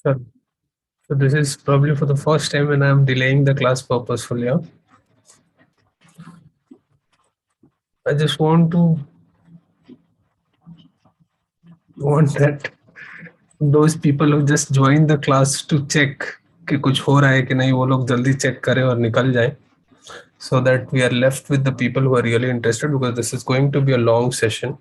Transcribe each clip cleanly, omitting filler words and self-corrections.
Sure. So this is probably for the first time when I'm delaying the class purposefully. Yeah? I just want that those people who just join the class to check कि कुछ हो रहा है कि नहीं वो लोग जल्दी चेक करें और निकल जाए so that we are left with the people who are really interested because this is going to be a long session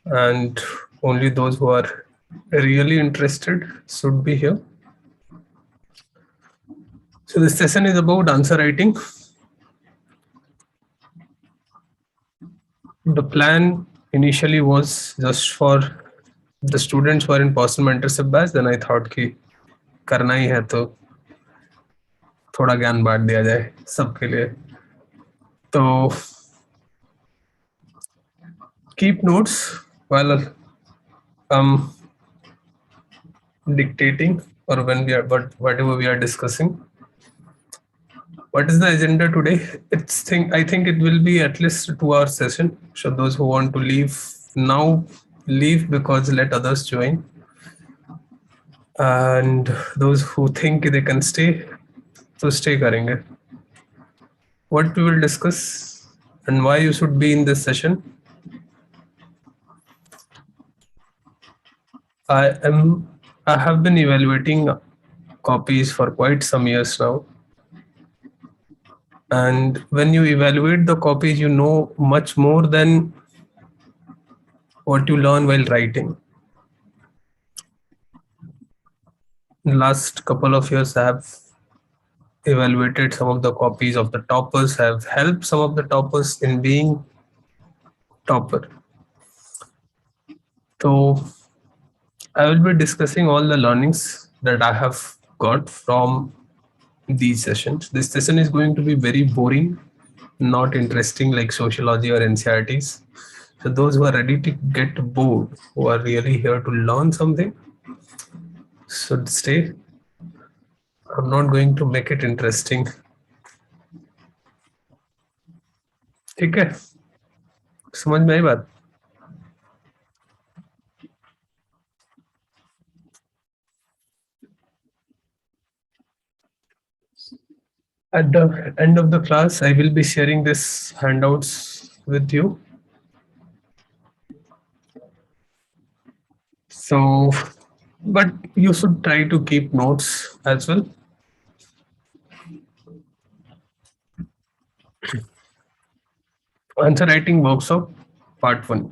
and only those who are really interested should be here. So this session is about answer writing. The plan initially was just for the students who are in personal mentorship batch. Then I thought कि करना ही है तो थोड़ा ज्ञान बांट दिया जाए सबके लिए. तो keep notes while dictating or when we are whatever we are discussing. What is the agenda today? I think it will be at least a 2 hour session. So those who want to leave now leave because let others join. And those who think they can stay, so stay करेंगे. What we will discuss and why you should be in this session. I have been evaluating copies for quite some years now. And when you evaluate the copies, you know much more than what you learn while writing. In the last couple of years, I have evaluated some of the copies of the toppers, have helped some of the toppers in being topper. So I will be discussing all the learnings that I have got from these sessions. This session is going to be very boring, not interesting like sociology or NCRTs. So those who are ready to get bored, who are really here to learn something, should stay. I'm not going to make it interesting. ठीक है, समझ में आई बात? At the end of the class, I will be sharing this handouts with you. So, but you should try to keep notes as well. Answer writing workshop part 1.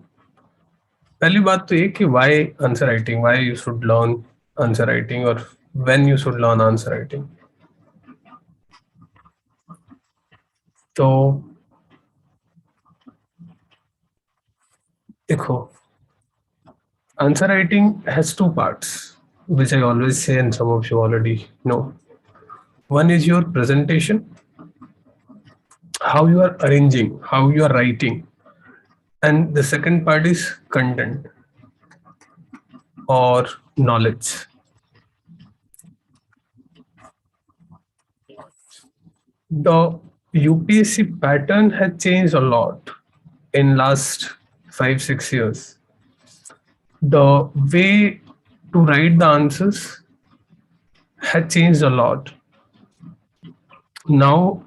पहली बात तो ये कि why answer writing, why you should learn answer writing or when you should learn answer writing. तो देखो, answer writing has two parts, which I always say and some of you already know. One is your presentation, how you are arranging, how you are writing. And the second part is content or knowledge. The UPSC pattern has changed a lot in last 5-6 years. The way to write the answers had changed a lot. Now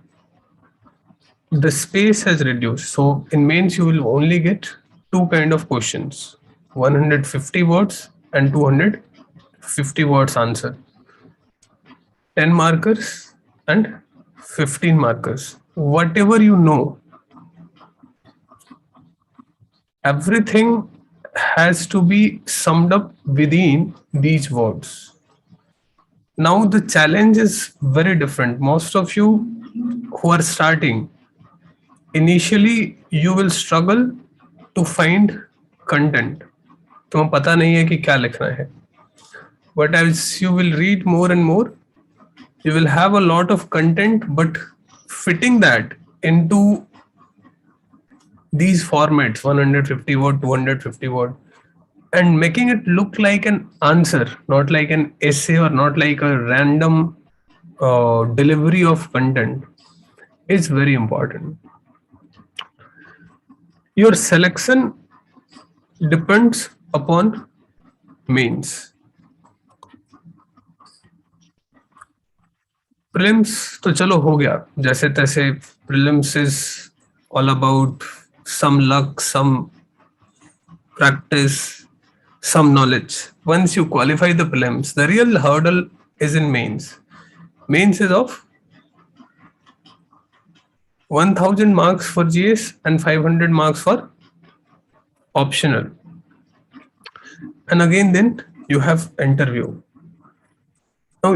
the space has reduced. So in mains you will only get two kind of questions, 150 words and 250 words answer. 10 markers and 15 markers. Whatever you know, everything has to be summed up within these words. Now the challenge is very different. Most of you who are starting, initially you will struggle to find content. तुम्हें पता नहीं है कि क्या लिखना है. But as you will read more and more, you will have a lot of content, but fitting that into these formats, 150 word, 250 word, and making it look like an answer, not like an essay or not like a random delivery of content, is very important. Your selection depends upon mains. Prelims तो चलो हो गया जैसे तैसे. Prelims is all about some luck, some practice, some knowledge. Once you qualify the prelims, the real hurdle is in mains. Mains is of 1000 marks for GS and 500 marks for optional. And again, then you have interview. Now,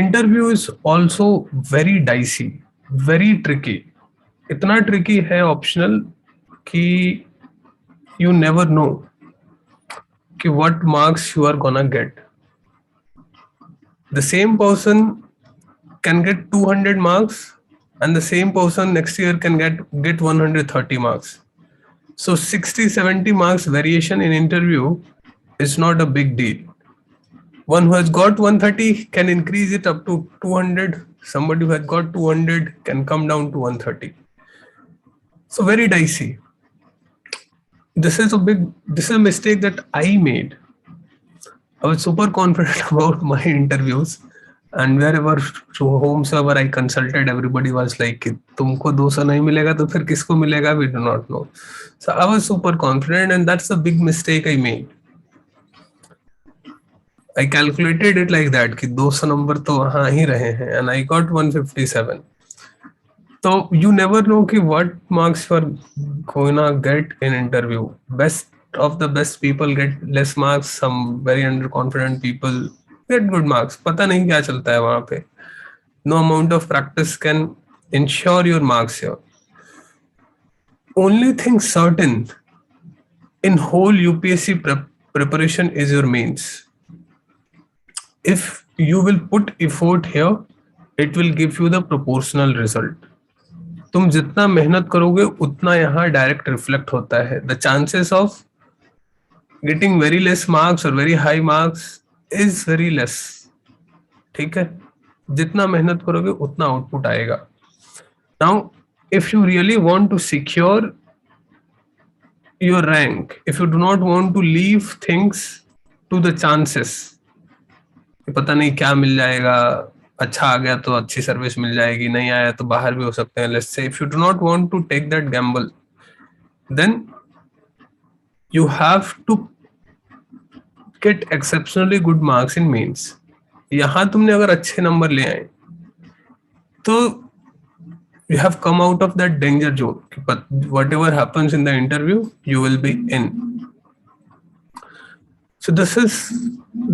interview is also very dicey, very tricky. इतना tricky है optional कि you never know कि what marks you are gonna get. The same person can get 200 marks and the same person next year can get 130 marks. So 60-70 marks variation in interview is not a big deal. One who has got 130 can increase it up to 200. Somebody who has got 200 can come down to 130. So very dicey. This is a mistake that I made. I was super confident about my interviews, and wherever through whomsoever I consulted, everybody was like, कि तुमको 200 नहीं मिलेगा तो फिर किसको मिलेगा? We do not know. So I was super confident, and that's the big mistake I made. I calculated it like that कि 200 number तो वहाँ ही रहे हैं, and I got 157. So you never know कि what marks you are going to get in interview. Best of the best people get less marks. Some very underconfident people get good marks. पता नहीं क्या चलता है वहाँ पे. No amount of practice can ensure your marks here. Only thing certain in whole UPSC preparation is your mains. If you will put effort here, it will give you the proportional result. तुम जितना मेहनत करोगे उतना यहाँ direct reflect होता है. The chances of getting very less marks और very high marks is very less. ठीक है, जितना मेहनत करोगे उतना आउटपुट आएगा. Now if you really want to secure your rank, if you do not want to leave things to the chances, पता नहीं क्या मिल जाएगा, अच्छा आ गया तो अच्छी सर्विस मिल जाएगी, नहीं आया तो बाहर भी हो सकते हैं. Let's say if you do not want to take that gamble, then you have to get exceptionally good marks in mains. यहां तुमने अगर अच्छे नंबर ले आए तो you have come out of that danger zone, but whatever happens in the interview you will be in. So this is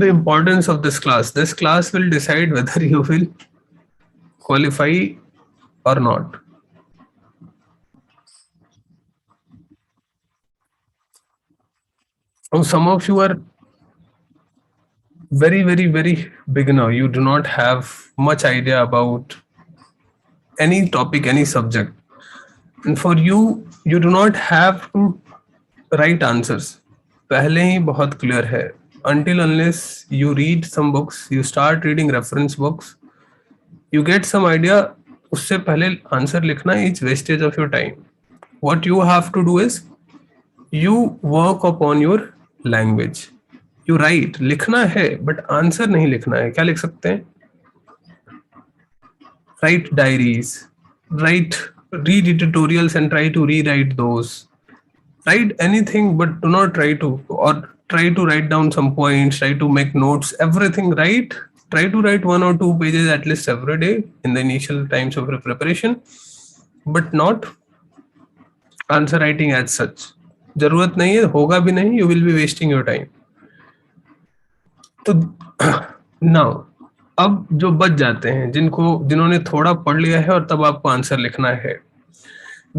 the importance of this class. This class will decide whether you will qualify or not. Now some of you are very beginner. You do not have much idea about any topic, any subject, and for you do not have to write answers. पहले ही बहुत clear है. Until unless you read some books, you start reading reference books, you get some idea. उससे पहले answer लिखना is wastage of your time. What you have to do is you work upon your language. You write, लिखना है but answer नहीं लिखना है. क्या लिख सकते हैं? Write diaries, read tutorials and try to rewrite those. Write anything, but do not try to write down some points, try to make notes, everything. Try to write 1 or 2 pages at least every day in the initial times of preparation, but not answer writing as such. जरूरत नहीं है, होगा भी नहीं. You will be wasting your time. तो now अब जो बच जाते हैं, जिन्होंने थोड़ा पढ़ लिया है और तब आपको आंसर लिखना है,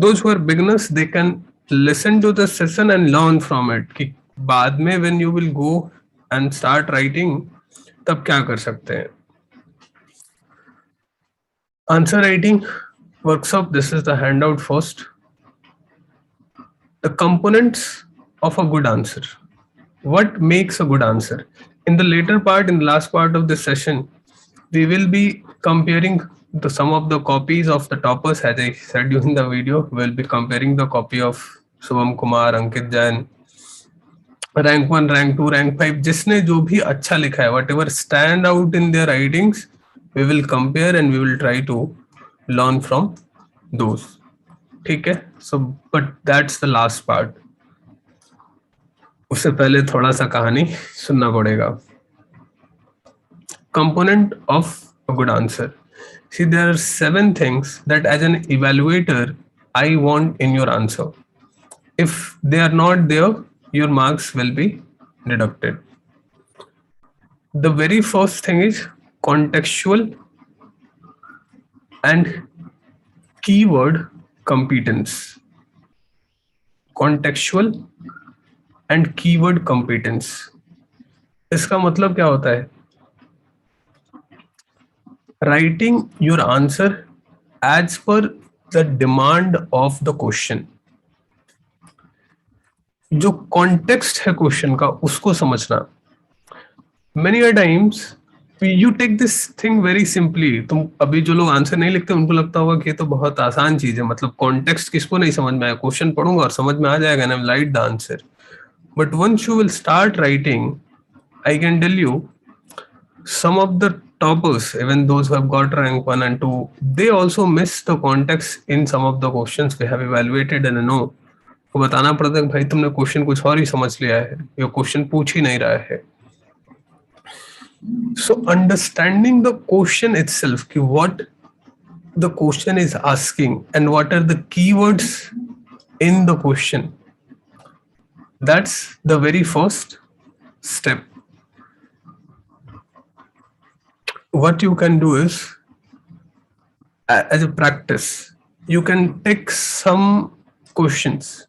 those who are beginners, they can listen to the session and learn from it. कि बाद में when you will go and start writing, तब क्या कर सकते हैं. Answer writing workshop. This is the handout first. The components of a good answer. What makes a good answer? In the later part, in the last part of this session, we will be comparing some of the copies of the toppers. As I said during the video, we will be comparing the copy of Subham Kumar, Ankit Jain, rank 1, rank 2, rank 5, जिसने जो भी अच्छा लिखा है, whatever stand out in their writings, We will compare and we will try to learn from those. ठीक है? So but that's the last part. उससे पहले थोड़ा सा कहानी सुनना पड़ेगा. Component of a good answer. See, there are 7 things that as an evaluator I want in your answer. If they are not there, your marks will be deducted. The very first thing is contextual and keyword competence. Contextual and keyword competence. इसका मतलब क्या होता है? Writing your answer as per the demand of the question. जो context है question का उसको समझना. Many a times you take this thing very simply. तुम अभी जो लोग आंसर नहीं लिखते उनको लगता होगा कि ये तो बहुत आसान चीज है, मतलब कॉन्टेक्स्ट किसको नहीं समझ में आया, क्वेश्चन पढ़ूंगा और समझ में आ जाएगा ना, write the answer. But once you will start writing, I can tell you, some of the toppers, even those who have got rank 1 and 2, they also miss the context in some of the questions we have evaluated and know. को बताना पड़ता है कि भाई तुमने question कुछ और ही समझ लिया है, ये क्वेश्चन पूछ ही नहीं रहा है. So understanding the question itself, कि what the question is asking and what are the keywords in the question, that's the very first step. What you can do is, as a practice, you can take some questions,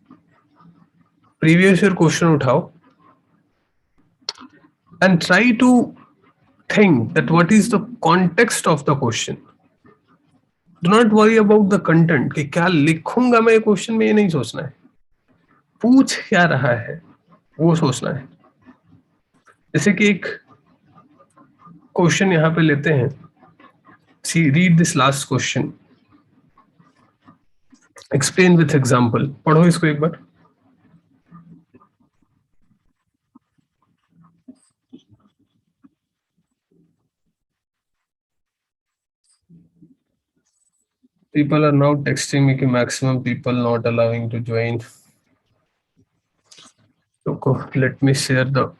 previous year question उठाओ and try to think that what is the context of the question. Do not worry about the content कि क्या लिखूंगा मैं question में, ये नहीं सोचना है. पूछ क्या रहा है वो सोचना है. जैसे कि एक क्वेश्चन यहाँ पे लेते हैं. See, read this last question. Explain with example. पढ़ो इसको एक बार. People are now texting me कि maximum people not allowing to join. So let me share the.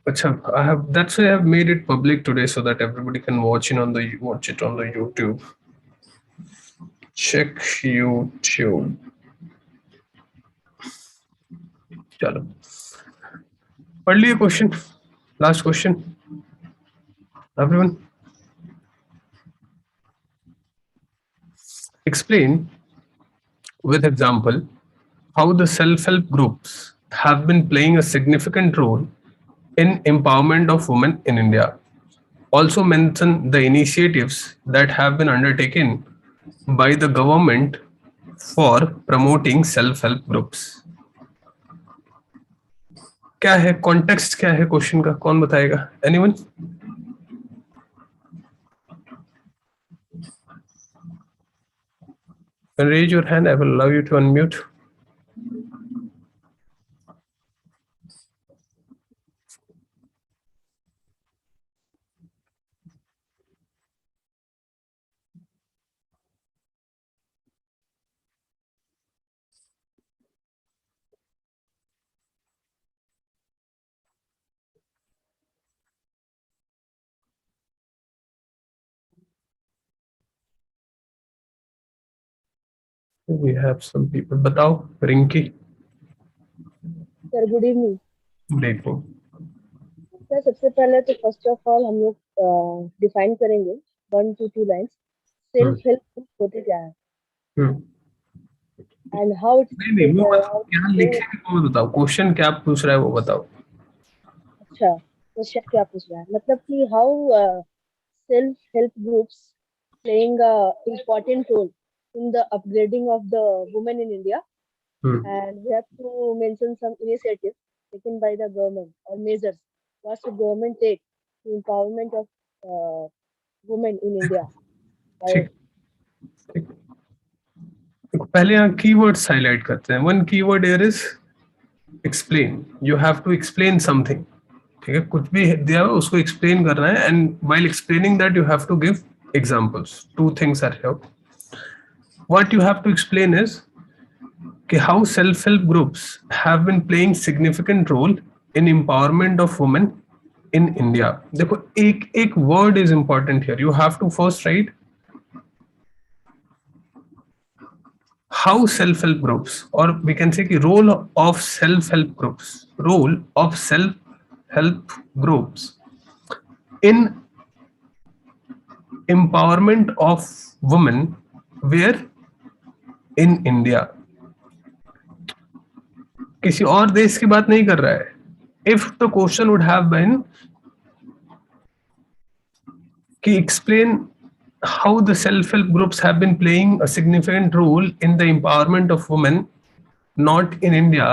Achha, I have, that's why I have made it public today so that everybody can watch it on the YouTube. Check YouTube. चलो पढ़ लिए question. Last question everyone. Explain with example how the self-help groups have been playing a significant role in empowerment of women in India. Also mention the initiatives that have been undertaken by the government for promoting self-help groups. क्या है context, क्या है question का, कौन बताएगा? Anyone? Raise your hand, I will allow you to unmute. We have some people. बताओ Rinki. Sir good evening. Good evening. Sir सबसे पहले तो फर्स्ट ऑफ ऑल हम लोग डिफाइन करेंगे 1 to 2 lines self help group होते क्या है एंड हाउ इट. नहीं वो बताओ क्या लिखेंगे वो बताओ, क्वेश्चन क्या पूछ रहा है वो बताओ. अच्छा क्वेश्चन क्या पूछ रहा है, मतलब कि how self help groups playing a important role in the upgrading of the women in India, and we have to mention some initiatives taken by the government or measures what should government take to empowerment of women in India. ठीक. पहले यहाँ keywords highlight करते हैं. One keyword here is explain. You have to explain something. ठीक है, कुछ भी दिया है उसको एक्सप्लेन करना है, and while explaining that you have to give examples. Two things are here. What you have to explain is कि how self-help groups have been playing significant role in empowerment of women in India. देखो, एक एक word is important here. You have to first write how self-help groups, or we can say कि role of self-help groups, role of self-help groups in empowerment of women where in India. किसी और देश की बात नहीं कर रहा है. If the question would have been कि explain how the self-help groups have been playing a significant role in the empowerment of women not in India,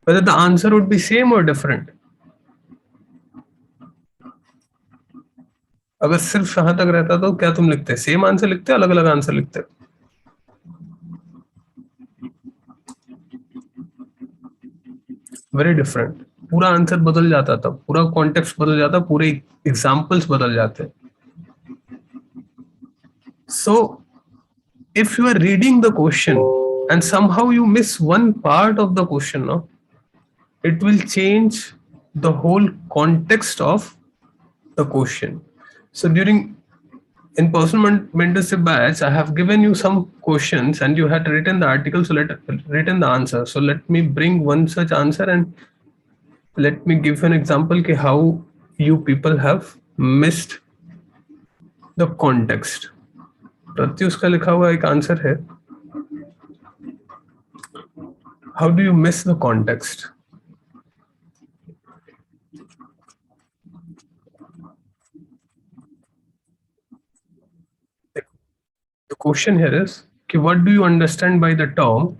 whether the answer would be same or different. अगर सिर्फ यहां तक रहता तो क्या तुम लिखते, सेम आंसर लिखते, अलग अलग आंसर लिखते? Very different. पूरा आंसर बदल जाता था, पूरा कॉन्टेक्स्ट बदल जाता, पूरे एग्जाम्पल्स बदल जाते. सो if you are reading the question and somehow you miss one part of the question, no, it will change the whole context of the question. So during in personal mentorship batch, I have given you some questions and you had written the article, so written the answer. So let me bring one such answer and let me give you an example कि how you people have missed the context. Pratyush का लिखा हुआ एक answer है, how do you miss the context? The question here is कि what do you understand by the term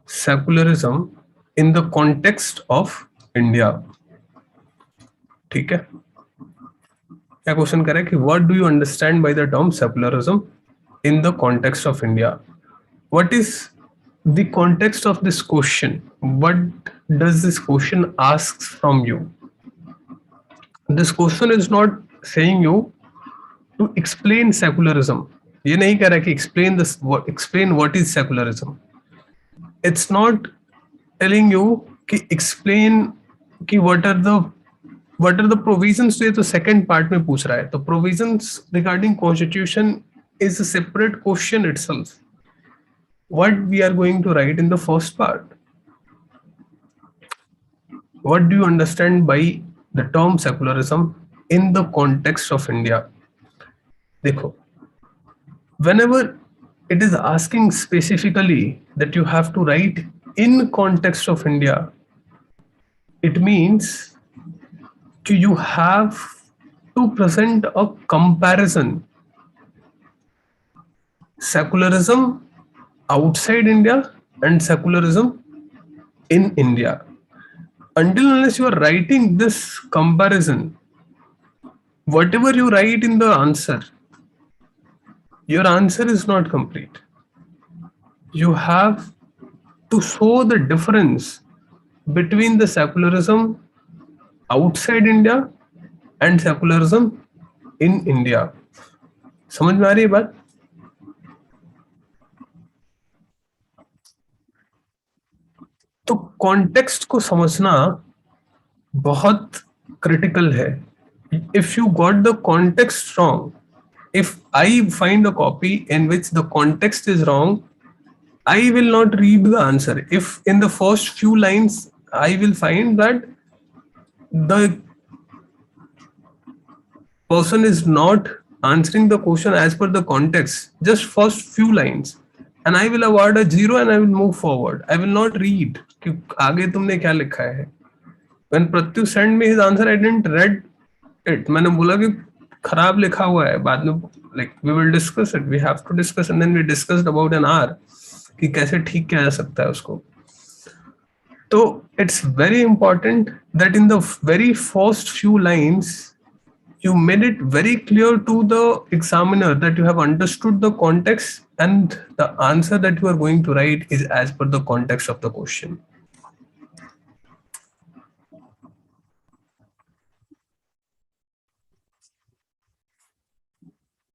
secularism in the context of India? ठीक है, क्या question करे कि what do you understand by the term secularism in the context of India? What is the context of this question? What does this question asks from you? This question is not saying you to explain secularism. ये नहीं कह रहा कि explain what is secularism. It's not telling you कि explain कि what are the provisions. तो ये तो second part में पूछ रहा है. तो provisions regarding constitution is a separate question itself. What we are going to write in the first part? What do you understand by the term secularism in the context of India? देखो, whenever it is asking specifically that you have to write in context of India, it means you have to present a comparison. Secularism outside India and secularism in India. Until unless you are writing this comparison, whatever you write in the answer, your answer is not complete. You have to show the difference between the secularism outside India and secularism in India. समझ में आ रही है बात? तो context को समझना बहुत critical है. If you got the context wrong, if I find a copy in which the context is wrong, I will not read the answer. If in the first few lines I will find that the person is not answering the question as per the context, just first few lines, and I will award a 0 and I will move forward. I will not read कि आगे तुमने क्या लिखा है. When Pratyu sent me his answer, I didn't read it. मैंने बोला कि खराब लिखा हुआ है. बाद में like we will discuss it. We have to discuss, and then we discussed about an hour कि कैसे ठीक किया जा सकता है उसको. तो it's very important that in the very first few lines you made it very clear to the examiner that you have understood the context and the answer that you are going to write is as per the context of the question.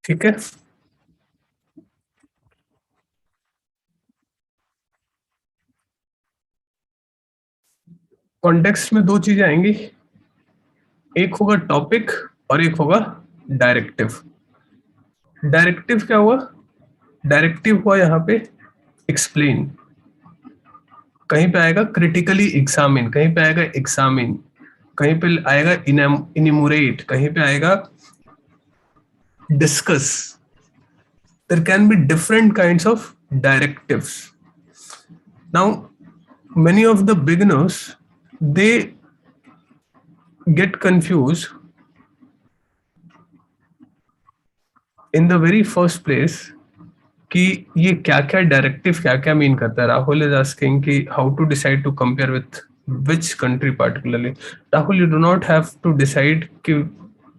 ठीक है। Context में दो चीजें आएंगी, एक होगा topic और एक होगा डायरेक्टिव। डायरेक्टिव क्या हुआ? डायरेक्टिव हुआ यहाँ पे एक्सप्लेन, कहीं पे आएगा क्रिटिकली एग्जामिन, कहीं पे आएगा एग्जामिन, कहीं पे आएगा इनिमुरेट, कहीं पे आएगा discuss. There can be different kinds of directives. Now many of the beginners, they get confused in the very first place कि ये क्या क्या डायरेक्टिव क्या क्या मीन करता है। राहुल इज आस्किंग कि how to decide to compare with which country particularly. Rahul, you do not have to decide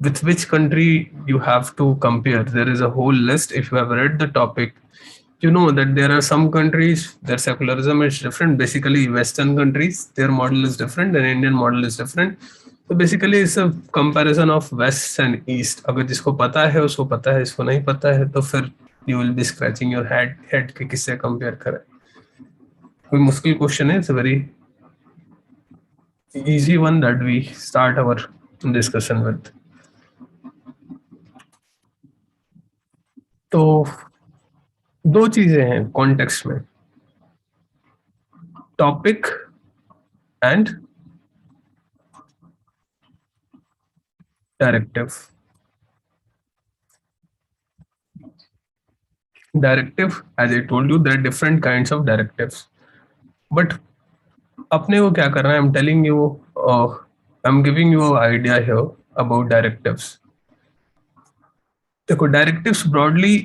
with which country you have to compare. There is a whole list. If you have read the topic, you know that there are some countries their secularism is different. Basically Western countries, their model is different and Indian model is different. So basically it's a comparison of west and east. अगर जिसको पता है उसको पता है, इसको नहीं पता है तो फिर you will be scratching your head कि किससे कंपेयर करें। कोई मुश्किल क्वेश्चन है? It's a very easy one that we start our discussion with. तो दो चीजें हैं कॉन्टेक्स्ट में, topic and directive. Directive, as I told you, there are different kinds of directives. But अपने को क्या करना है? I'm telling you, I'm giving you an idea here about directives. देखो डायरेक्टिव्स ब्रॉडली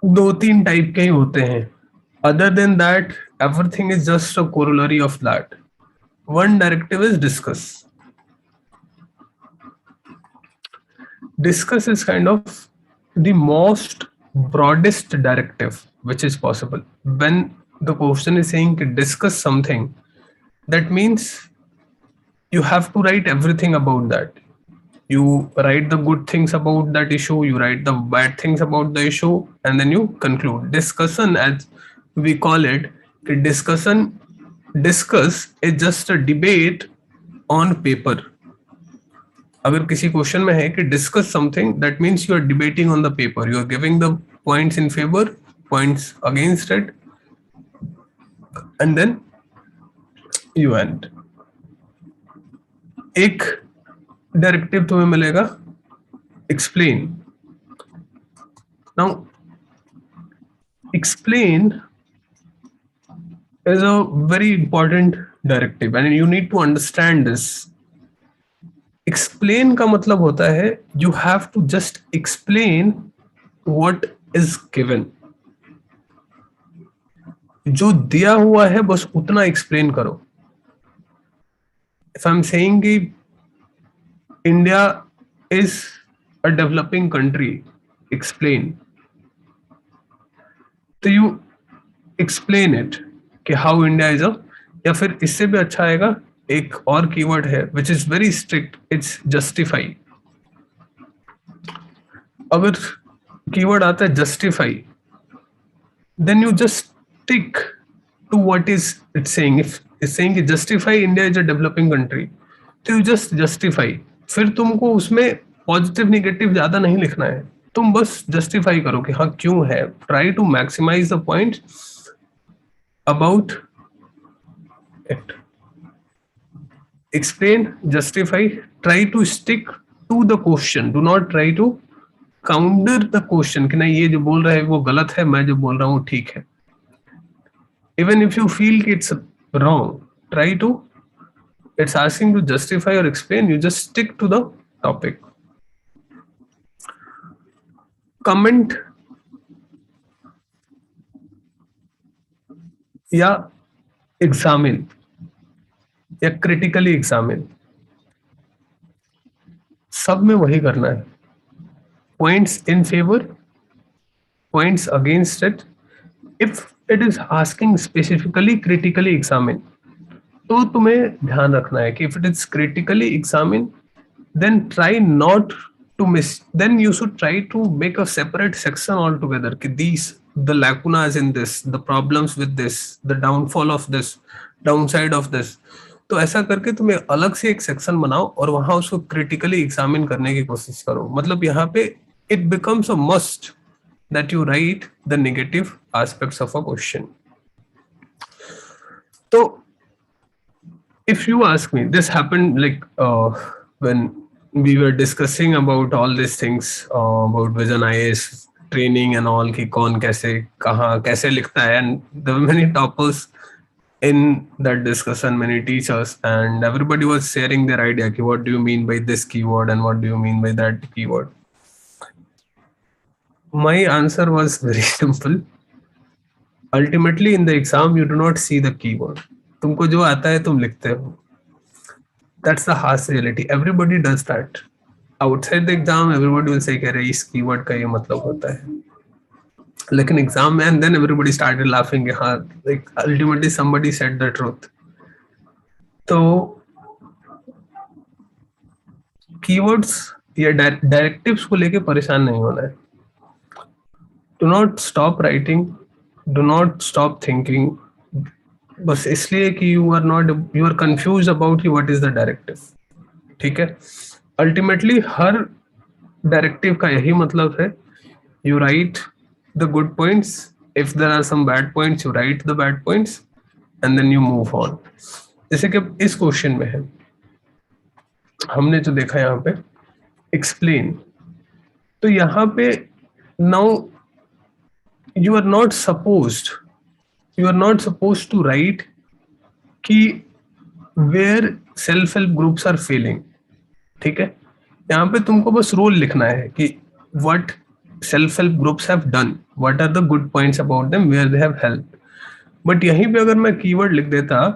दो तीन टाइप के ही होते हैं. Other than that, everything is just a corollary of that. One directive is discuss. Discuss is kind of the most broadest directive which is possible. When the question is saying to discuss something, that means you have to write everything about that. You write the good things about that issue, you write the bad things about the issue, and then you conclude. Discussion, as we call it, discuss is just a debate on paper. अगर किसी question में है कि discuss something, that means you are debating on the paper, you are giving the points in favour, points against it, and then you end. एक directive तुम्हें मिलेगा explain. Now explain is a very important directive and you need to understand this. Explain का मतलब होता है you have to just explain what is given. जो दिया हुआ है बस उतना एक्सप्लेन करो. इफ आई एम सेइंग कि India is a developing country, explain, तो यू एक्सप्लेन इट कि हाउ इंडिया इज अ, या फिर इससे भी अच्छा आएगा एक और कीवर्ड है which is very strict, it's justify. अगर कीवर्ड आता है justify, then you just stick to what is it saying. If it's saying कि justify India is a developing country, तो यू जस्ट जस्टिफाई. फिर तुमको उसमें पॉजिटिव निगेटिव ज्यादा नहीं लिखना है, तुम बस जस्टिफाई करो कि हाँ क्यों है. Try to maximise the point about it. Explain, justify, try to stick to the question. Do not try to counter the question कि नहीं ये जो बोल रहा है वो गलत है, मैं जो बोल रहा हूँ ठीक है. Even if you feel it's wrong, try to, it's asking to justify or explain, you just stick to the topic. Comment या examine या critically examine, सब में वही करना है. Points in favor, points against it. If it is asking specifically critically examine, तो तुम्हें ध्यान रखना है कि if it is critically examine, then try not to miss, then you should try to make a separate section altogether ki these, the lacunas in this, the problems with this, the downfall of this, downside of this. तो ऐसा करके तुम एक अलग से एक section बनाओ और वहां उसको क्रिटिकली एग्जामिन करने की कोशिश करो. मतलब यहाँ पे it becomes a must that you write the negative aspects of a question. तो if you ask me, this happened like when we were discussing about all these things about Vision IAS training and all कि कौन कैसे कहाँ कैसे लिखता है, and there were many toppers in that discussion, many teachers, and everybody was sharing their idea कि what do you mean by this keyword and what do you mean by that keyword. My answer was very simple. Ultimately in the exam you do not see the keyword. तुमको जो आता है तुम लिखते हो. That's the harsh reality. Everybody does that. Outside the exam, everybody will say, "अरे इस keyword का ये मतलब होता है." लेकिन exam में, and then everybody started laughing. हाँ, like ultimately somebody said the truth. तो keywords या directives को लेके परेशान नहीं होना है. Do not stop writing. Do not stop thinking. बस इसलिए कि you are confused about what is the directive. ठीक है. Ultimately हर डायरेक्टिव का यही मतलब है, you write the good points, if there are some bad points you write the bad points and then you move on. जैसे कि इस question में है, हमने जो देखा यहाँ पे एक्सप्लेन, तो यहाँ पे now you are not supposed to write कि where self help groups are failing. ठीक है, यहाँ पे तुमको बस रोल लिखना है कि what self help groups have done, what are the good points about them, where they have help. But यहीं पे अगर मैं कीवर्ड लिख देता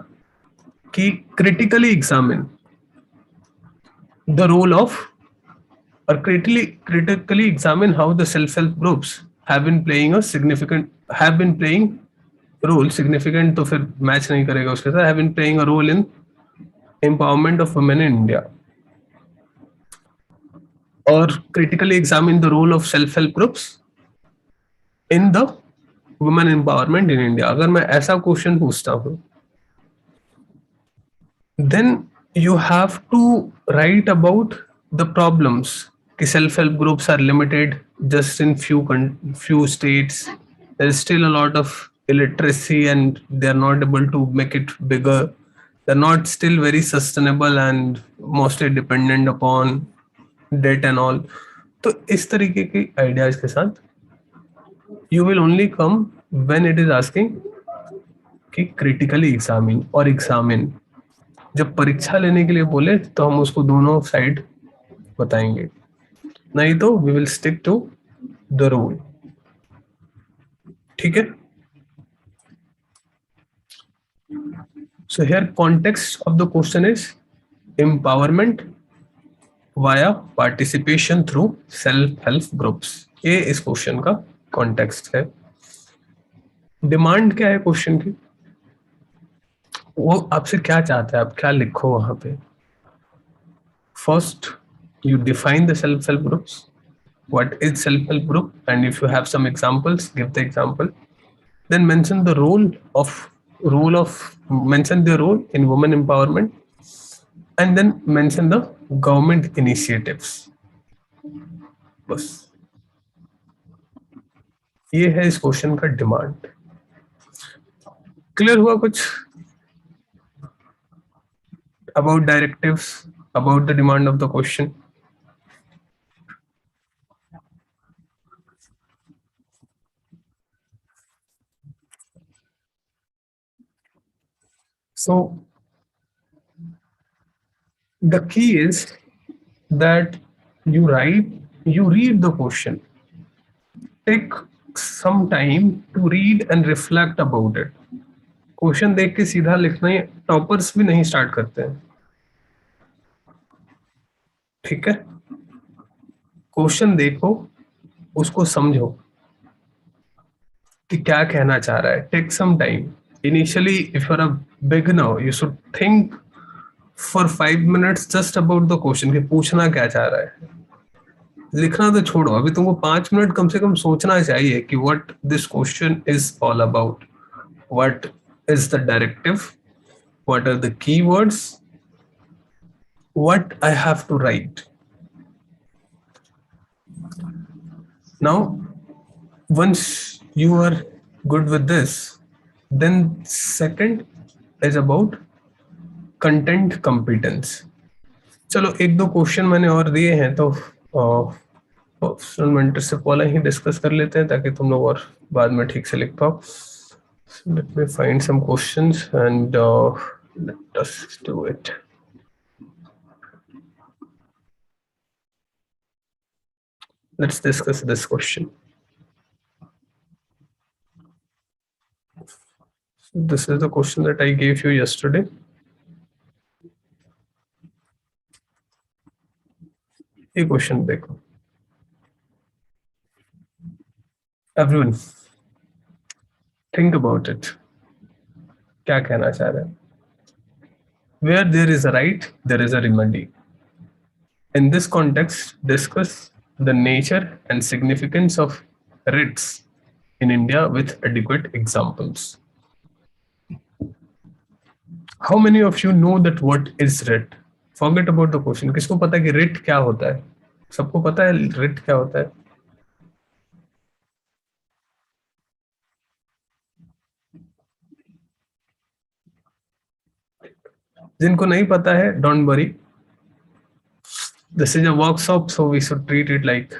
कि critically examine the role of, और critically examine how the self-help groups have been playing role, significant तो फिर मैच नहीं करेगा उसके साथ, have been playing a role in empowerment of women in India, or critically examine the role of self-help groups in the women empowerment in India. अगर मैं ऐसा question पूछता हूँ, then you have to write about the problems कि self-help groups are limited just in few states. There is still a lot of illiteracy and they are not able to make it bigger. They're not still very sustainable and mostly dependent upon debt and all. तो इस तरीके की ideas के साथ you will only come when it is asking कि critically examine और examine. जब परीक्षा लेने के लिए बोले तो हम उसको दोनों साइड बताएंगे, नहीं तो we will stick to the rule. ठीक है. So here context of the question is empowerment via participation through self-help groups. ये इस क्वेश्चन का कॉन्टेक्स्ट है. डिमांड क्या है क्वेश्चन की, वो आपसे क्या चाहता है, आप क्या लिखो वहां पे. First you define the self-help groups, what is self-help group, and if you have some examples give the example. Then mention the mention their role in women empowerment, and then mention the government initiatives. बस ये है इस question का demand. Clear हुआ कुछ about directives, about the demand of the question? So the key is that you read the question, take some time to read and reflect about it. Question देख के सीधा लिखना ही टॉपर्स भी नहीं start करते हैं. ठीक है, क्वेश्चन देखो, उसको समझो कि क्या कहना चाह रहा है. Take some time. Initially if you are a beginner you should think for 5 minutes just about the question कि पूछना क्या चाह रहा है. लिखना तो छोड़ो, अभी तुमको 5 मिनट कम से कम सोचना चाहिए कि what this question is all about, what is the directive, what are the keywords, what I have to write. Now, once you are good with this, then second is about content competence. चलो एक दो question मैंने और दिए हैं, तो personal mentorship वाला ही discuss कर लेते हैं ताकि तुम लोग और बाद में ठीक से लिख पाओ. Let me find some questions and let us do it. Let's discuss this question. So this is the question that I gave you yesterday. ये क्वेश्चन देखो. Everyone, think about it. क्या कहना चाह रहे हैं? Where there is a right, there is a remedy. In this context, discuss the nature and significance of writs in India with adequate examples. How many of you know that what is writ? Forget about the question. किसको पता है कि writ क्या होता है? सबको पता है writ क्या होता है? जिनको नहीं पता है, don't worry. This is a workshop, so we should treat it like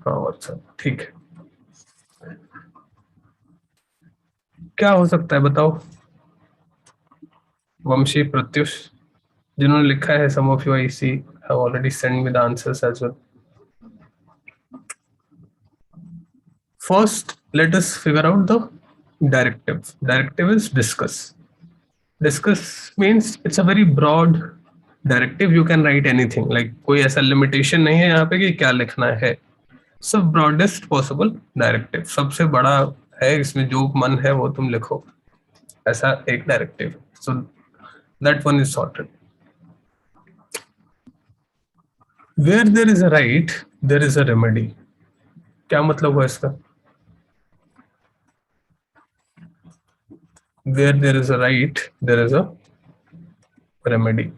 a workshop. ठीक है. क्या हो सकता है बताओ? वंशी, प्रत्युष, जिन्होंने लिखा है, some of you I see have already sent me the answers as well. First, let us figure out the directive. Directive is discuss. Discuss means it's a very broad directive. You can write anything. Like कोई ऐसा limitation नहीं है यहाँ पे कि क्या लिखना है. So broadest possible directive. सबसे बड़ा है, इसमें जो मन है वो तुम लिखो. ऐसा एक directive. So that one is sorted. Where there is a right, there is a remedy. क्या मतलब हुआ इसका? Where there is a right, there is a remedy.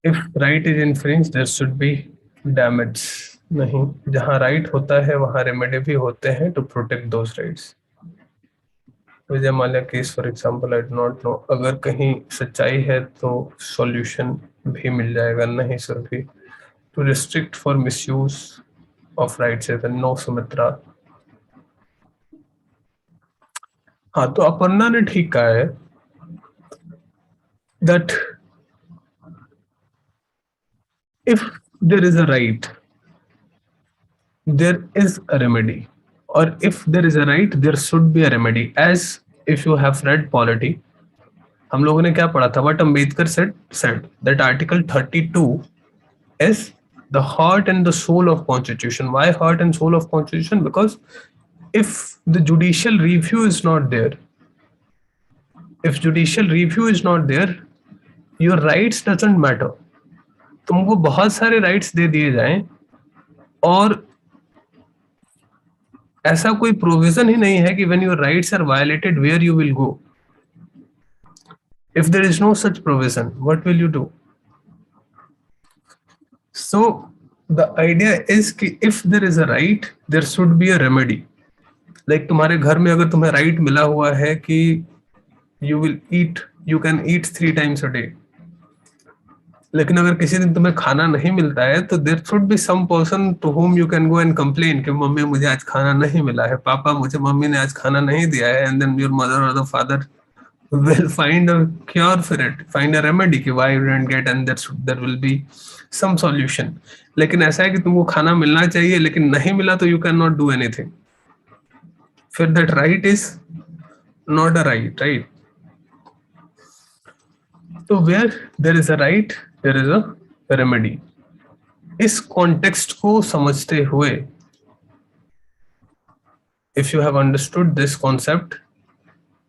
If right is infringed, there should be damage. नहीं, जहाँ right होता है वहाँ remedy भी होते हैं to protect those rights. Vijay Mallya case for example, I do not know. अगर कहीं सच्चाई है तो सॉल्यूशन भी मिल जाएगा. नहीं सर भी. To restrict for misuse of rights है नो. सुमित्रा. हाँ, तो अपर्णा ने ठीक कहा है that if there is a right, there is a remedy, or if there is a right, there should be a remedy. As if you have read polity, हम लोगों ने क्या पढ़ा था? What Ambedkar said that Article 32 is the heart and the soul of Constitution. Why heart and soul of Constitution? Because if the judicial review is not there, your rights doesn't matter. तुमको बहुत सारे rights दे दिए जाएं और ऐसा कोई provision ही नहीं है कि when your rights are violated, where you will go. If there is no such provision, what will you do? So the idea is कि if there is a right, there should be a remedy. Like तुम्हारे घर में अगर तुम्हें right मिला हुआ है कि you can eat 3 times a day, लेकिन अगर किसी दिन तुम्हें खाना नहीं मिलता है तो there should be some person to home you can go and complain कि मम्मी मुझे आज खाना नहीं मिला है, पापा मुझे मम्मी ने आज खाना नहीं दिया है, एंड देन योर मदर और the father will find a cure for it, find a remedy कि why you didn't get, and there will be some solution. लेकिन ऐसा है कि तुमको खाना मिलना चाहिए लेकिन नहीं मिला तो you cannot do anything. फिर that right is not a right, right? So where there is a right, there is a remedy. इस context को समझते हुए, if you have understood this concept,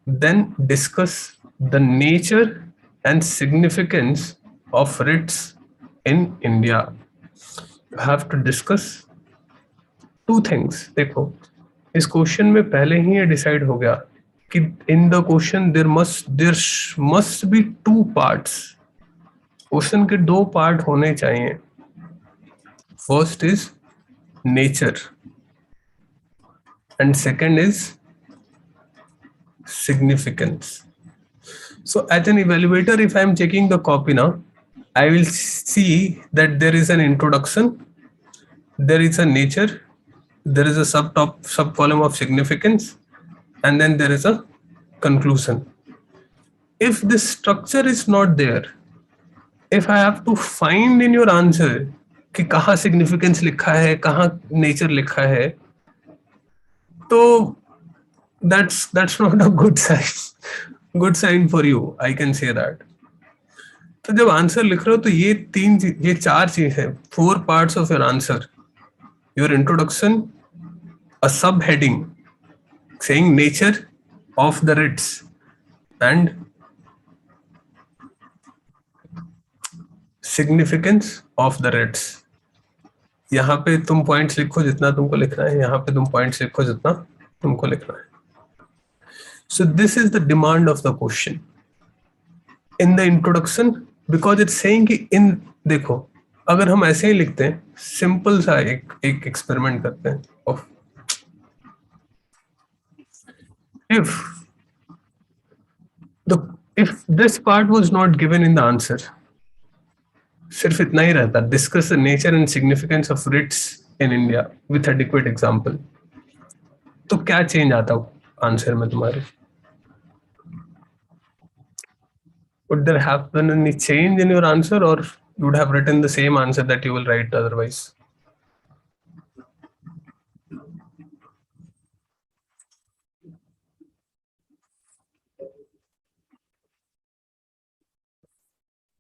then discuss the nature and significance of writs in India. You have to discuss two things. देखो, इस question में पहले ही ये decide हो गया कि in the question there must be two parts. Question के दो पार्ट होने चाहिए. First is nature and second is significance. So as an evaluator, if I am checking the copy now, I will see that there is an introduction, there is a nature, there is a sub column of significance, and then there is a conclusion. If this structure is not there, if I have to find in your answer कि कहाँ significance लिखा है, कहाँ nature लिखा है, तो that's not a good sign for you, I can say that. तो जब आंसर लिख रहे हो तो ये चार चीज है, 4 parts of your answer: your introduction, a subheading saying nature of the writs, and significance of the writs. यहाँ पे तुम पॉइंट्स लिखो जितना तुमको लिखना है, यहाँ पे तुम पॉइंट्स लिखो जितना तुमको लिखना है. So this is the demand of the question. In the introduction, because it's saying कि in, देखो अगर हम ऐसे ही लिखते हैं, सिंपल सा एक एक्सपेरिमेंट करते हैं. If this part was not given in the answer, सिर्फ इतना ही रहता, discuss the nature and significance of writs in India with adequate example, तो क्या चेंज आता आंसर में तुम्हारे? Would there have been any change in your answer, or you would have written the same answer that you will write otherwise?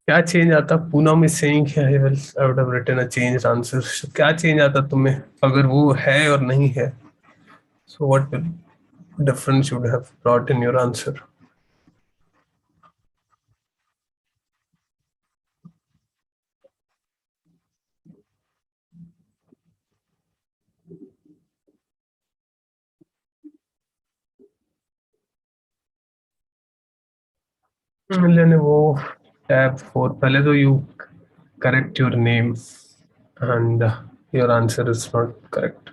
क्या change आता? Poonam is saying I would have written a changed answer. So, क्या change आता तुम्हें अगर वो है और नहीं है? So what difference you would have brought in your answer? लेने वो tab 4 पहले तो you correct your name and your answer is not correct.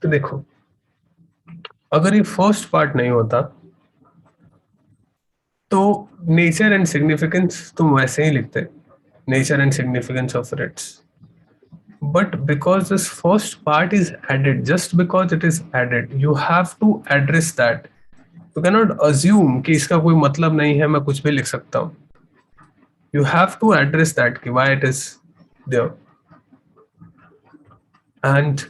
तो देखो अगर ये फर्स्ट पार्ट नहीं होता तो नेचर एंड सिग्निफिकेंस तुम वैसे ही लिखते, nature and significance of rates. But because this first part is added, just because it is added, you have to address that. You cannot assume कि इसका कोई मतलब नहीं है, मैं कुछ भी लिख सकता हूँ. You have to address that कि why it is there. And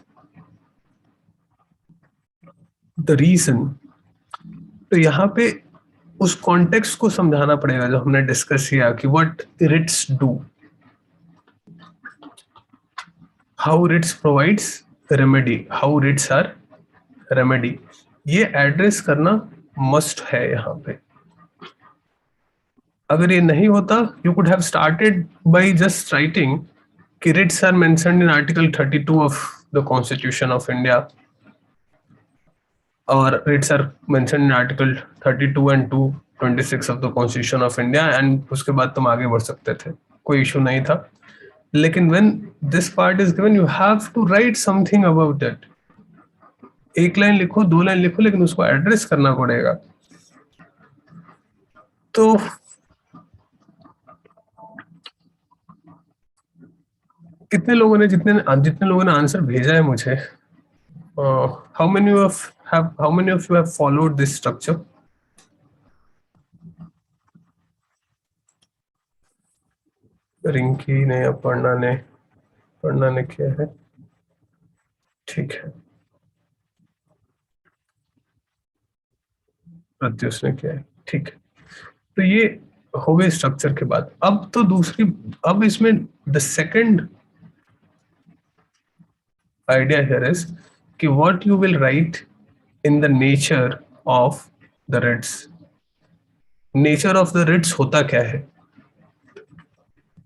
the reason, तो यहाँ पे उस कॉन्टेक्स्ट को समझाना पड़ेगा जो हमने डिस्कस किया कि what writs do, how writs provides remedy, how writs are remedy. ये एड्रेस करना मस्ट है यहाँ पे. अगर ये नहीं होता, you could have started by just writing कि writs are mentioned in Article 32 of the Constitution of India, or writs are mentioned in Article 32 and 226 of the Constitution of India, and उसके बाद तुम आगे बढ़ सकते थे, कोई इशू नहीं था. लेकिन when this part is given, you have to write something about it. एक लाइन लिखो, 2 लाइन लिखो, लेकिन उसको एड्रेस करना पड़ेगा. तो कितने लोगों ने जितने लोगों ने आंसर भेजा है मुझे, how many of you have followed this structure? Rinki ने या पढ़ना ने किया है, ठीक है, प्रत्युष ने किया है, ठीक है। तो ये हो गए स्ट्रक्चर के बाद। अब तो दूसरी, अब इसमें the second idea here is कि what you will write in the nature of the writs. Nature of the writs होता क्या है?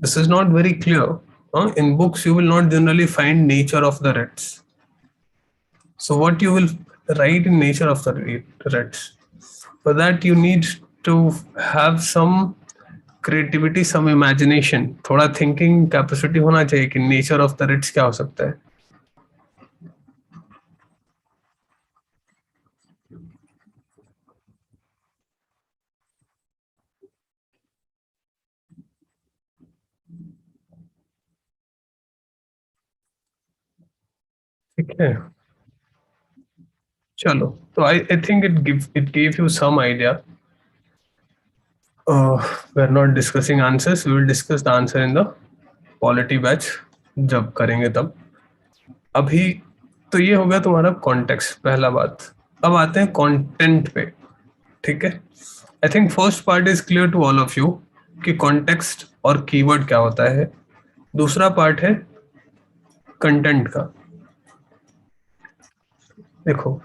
This is not very clear. In books, you will not generally find nature of the writs. So what you will write in nature of the writs? For that you need to have some creativity, some imagination. थोड़ा thinking capacity होना चाहिए कि nature of the writs क्या हो सकता है. ठीक है, चलो, तो I think it gave you some idea. We're not discussing answers. We will discuss the answer in the polity batch जब करेंगे तब। अभी तो ये हो गया तुम्हारा कॉन्टेक्स्ट, पहला बात। अब आते हैं कंटेंट पे, ठीक है। I think first part is clear to all of you कि कॉन्टेक्स्ट और कीवर्ड क्या होता है। दूसरा पार्ट है कंटेंट का। देखो,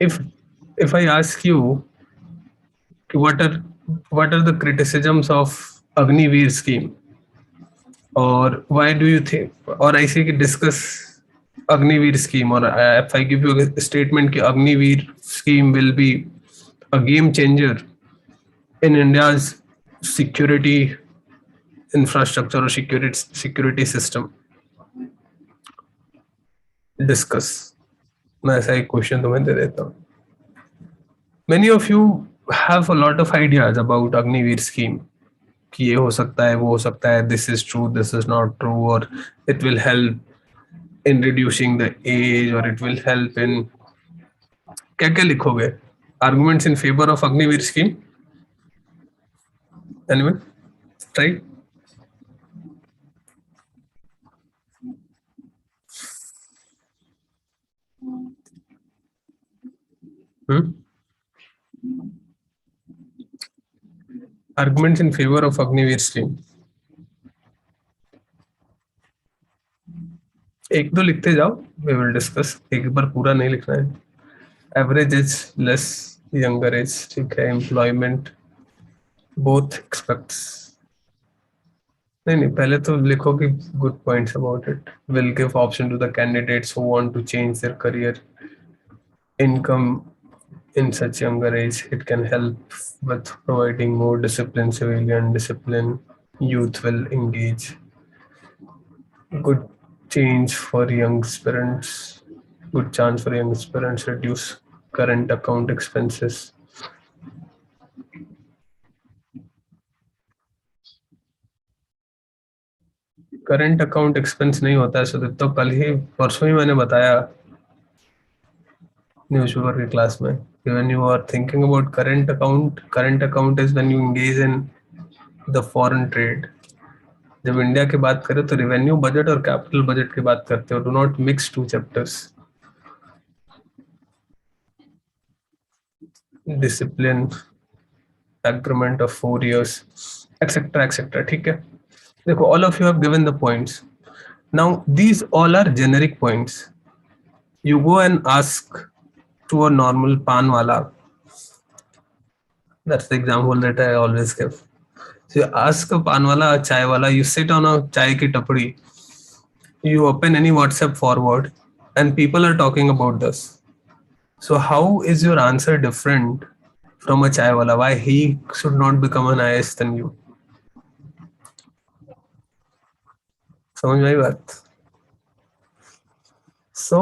if if I ask you कि what are the criticisms of Agniveer scheme, और व्हाई डू यू थिंक, और ऐसे कि डिस्कस अग्निवीर स्कीम, और if I give you a statement कि Agniveer scheme will be a game changer in India's security infrastructure or security system, discuss। मैं ऐसा एक question तुम्हें दे देता हूँ। Many of you have a lot of ideas about Agniveer scheme कि ये हो सकता है, वो हो सकता है, this is true, this is not true, और it will help in reducing the age, or it will help in, क्या क्या लिखोगे? Arguments in favor of Agniveer scheme? Anyone? Try. Hmm? Arguments in favor of Agniveer scheme. एक दो लिखते जाओ, we will discuss। एक बार पूरा नहीं लिखना है। Average age less, younger age, ठीक है। Employment, both expects। नहीं नहीं, पहले तो लिखो कि good points about it, will give option to the candidates who want to change their career, income in such younger age, it can help with providing more discipline, civilian discipline, youth will engage, good change for young aspirants, good chance for young aspirants, reduce current account expenses। Current account expense नहीं होता है सुदीप, तो कल ही परसों ही मैंने बताया newspaper की class में कि when you are thinking about current account is when you engage in the foreign trade. जब इंडिया की बात करें तो रेवेन्यू बजट और कैपिटल बजट की बात करते हो, do not mix two chapters. Discipline, agreement of 4 years, etcetera etcetera, ठीक है। देखो, all of you have given the points. Now these all are generic points. You go and ask to a normal pan wala. That's the example that I always give. So you ask a pan wala, a chai wala, you sit on a chai ki tapdi, you open any WhatsApp forward, and people are talking about this. So how is your answer different from a chai wala? Why he should not become an IS than you? समझ में आई बात? So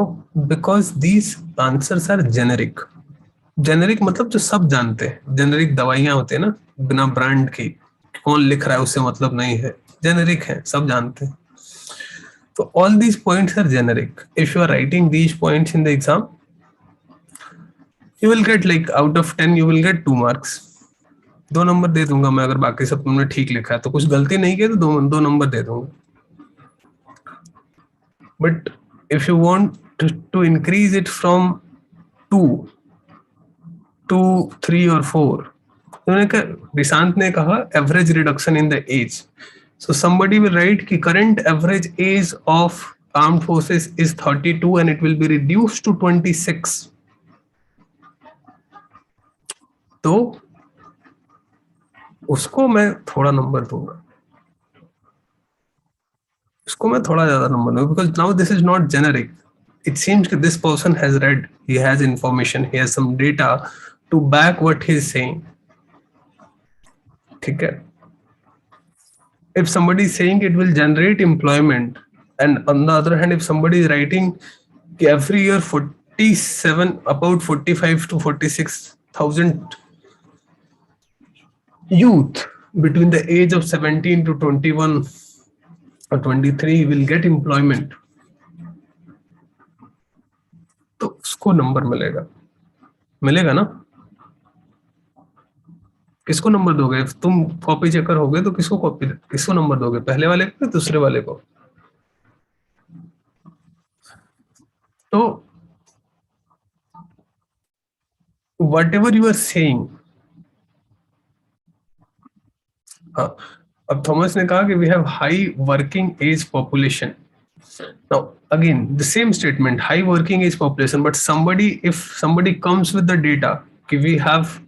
because these answers are generic. Generic मतलब जो सब जानते हैं। Generic दवाइयां होती है ना, बिना ब्रांड की, कौन लिख रहा है उससे मतलब नहीं है, जेनेरिक है, सब जानते हैं। तो all these points are generic. If you are writing these points in the exam, you will get like out of 10 you will get 2 marks, 2 number दे दूंगा मैं, अगर बाकी सब तुमने ठीक लिखा है तो, कुछ गलती नहीं की तो 2 नंबर दे दूंगा. But if you want to increase it from 2 to 3 और 4, उन्होंने कहा, निशांत ने कहा average reduction in the age. So somebody will write कि current average age of armed forces is 32 and it will be reduced to 26. तो उसको मैं थोड़ा नंबर दूंगा, इसको मैं थोड़ा ज्यादा नंबर दूंगा, because now this is not generic. It seems that this person has read, he has information, he has some data to back what he is saying. ठीक है. If somebody is saying it will generate employment, and on the other hand, if somebody is writing every year 47, about 45 to 46,000 youth between the age of 17 to 21 or 23 will get employment, तो उसको number मिलेगा. मिलेगा ना. किसको number दोगे? तुम copy checker होगे तो किसको नंबर दोगे? पहले वाले को या दूसरे वाले को? तो whatever you are saying, हाँ, अब थॉमस ने कहा कि we have high working age population. Now again the same statement, high working age population, but somebody, if somebody comes with the data कि we have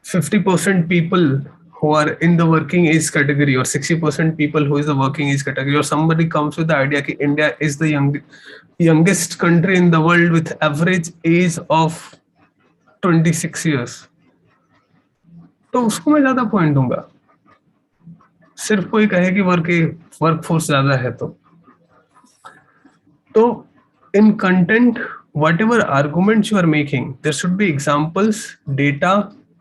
50% people who are in the working age category or 60% people who is the working age category, or somebody comes with the idea that India is the youngest country in the world with average age of 26 years, तो उसको मैं ज्यादा point दूंगा. सिर्फ कोई कहे कि work force ज्यादा है तो in content, whatever arguments you are making, there should be examples, data,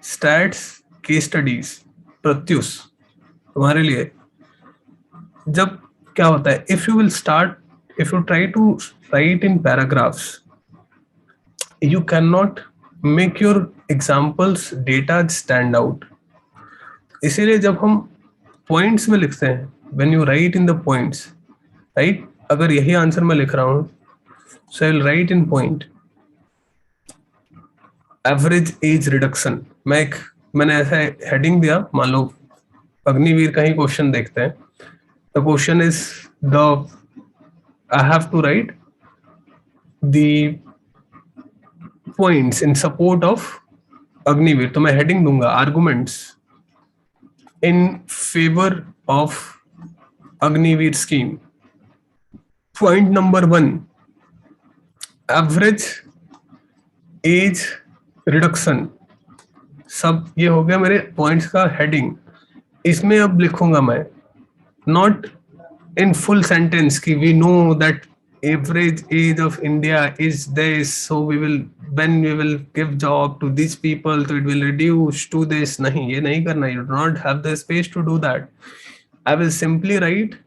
stats, case studies. Pratyush, तुम्हारे लिए जब क्या होता है, if you will start, if you try to write in paragraphs, you cannot make your examples, data stand out. इसीलिए जब हम points में लिखते हैं, when you write in the points, right, अगर यही आंसर मैं लिख रहा हूं, so I'll write in point average age reduction. मैंने ऐसा हेडिंग दिया, मान लो अग्निवीर का ही क्वेश्चन देखते हैं. The question is the I have to write the points in support of Agniveer, तो मैं हेडिंग दूंगा arguments in favour of Agniveer scheme. Point number 1, average age reduction. सब ये हो गया मेरे पॉइंट्स का हेडिंग. इसमें अब लिखूंगा मैं नॉट इन फुल सेंटेंस कि we know that average age of India is this, so when we will give job to these people, so it will reduce to this. नहीं, ये नहीं करना. You do not have the space to do that. I will simply write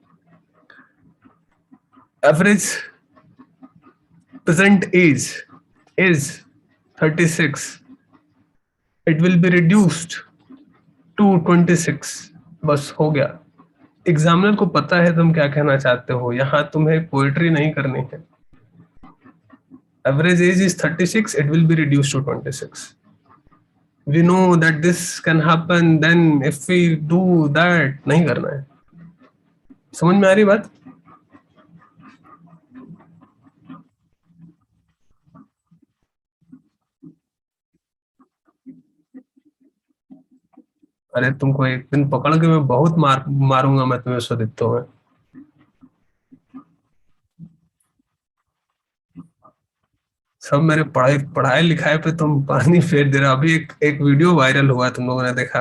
average present age is 36. It will be reduced to 26. बस हो गया. Examiner को पता है तुम क्या कहना चाहते हो, यहाँ तुम्हें पोएट्री नहीं करनी है. Average age is 36, it will be reduced to 26. We know that this can happen, then if we do that, नहीं करना है. समझ में आ रही बात? अरे तुमको एक दिन पकड़ के मैं बहुत मारूंगा मैं तुम्हें स्वदित्तों में. सब मेरे पढ़ाई लिखाई पे तुम पानी फेर दे रहे हो. अभी एक वीडियो वायरल हुआ, तुम लोगों ने देखा?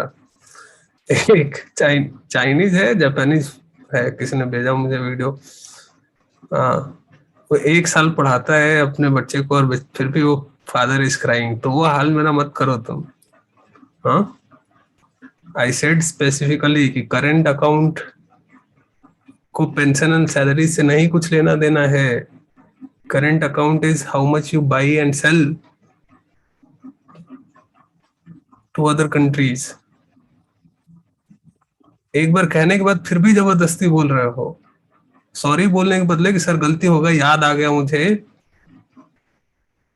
एक चाइनीज है, जापानीज है, किसी ने भेजा मुझे वीडियो. हाँ, वो 1 साल पढ़ाता है अपने बच्चे को और फिर भी वो फादर इज क्राइंग. तो वो हाल मेरा मत करो तुम. हाँ, आई सेड स्पेसिफिकली कि करंट अकाउंट को पेंशन एंड सैलरी से नहीं कुछ लेना देना है. Current account is how much you buy and sell to other countries. एक बार कहने के बाद फिर भी जबरदस्ती बोल रहे हो, सॉरी बोलने के बदले कि सर गलती हो गई, याद आ गया मुझे,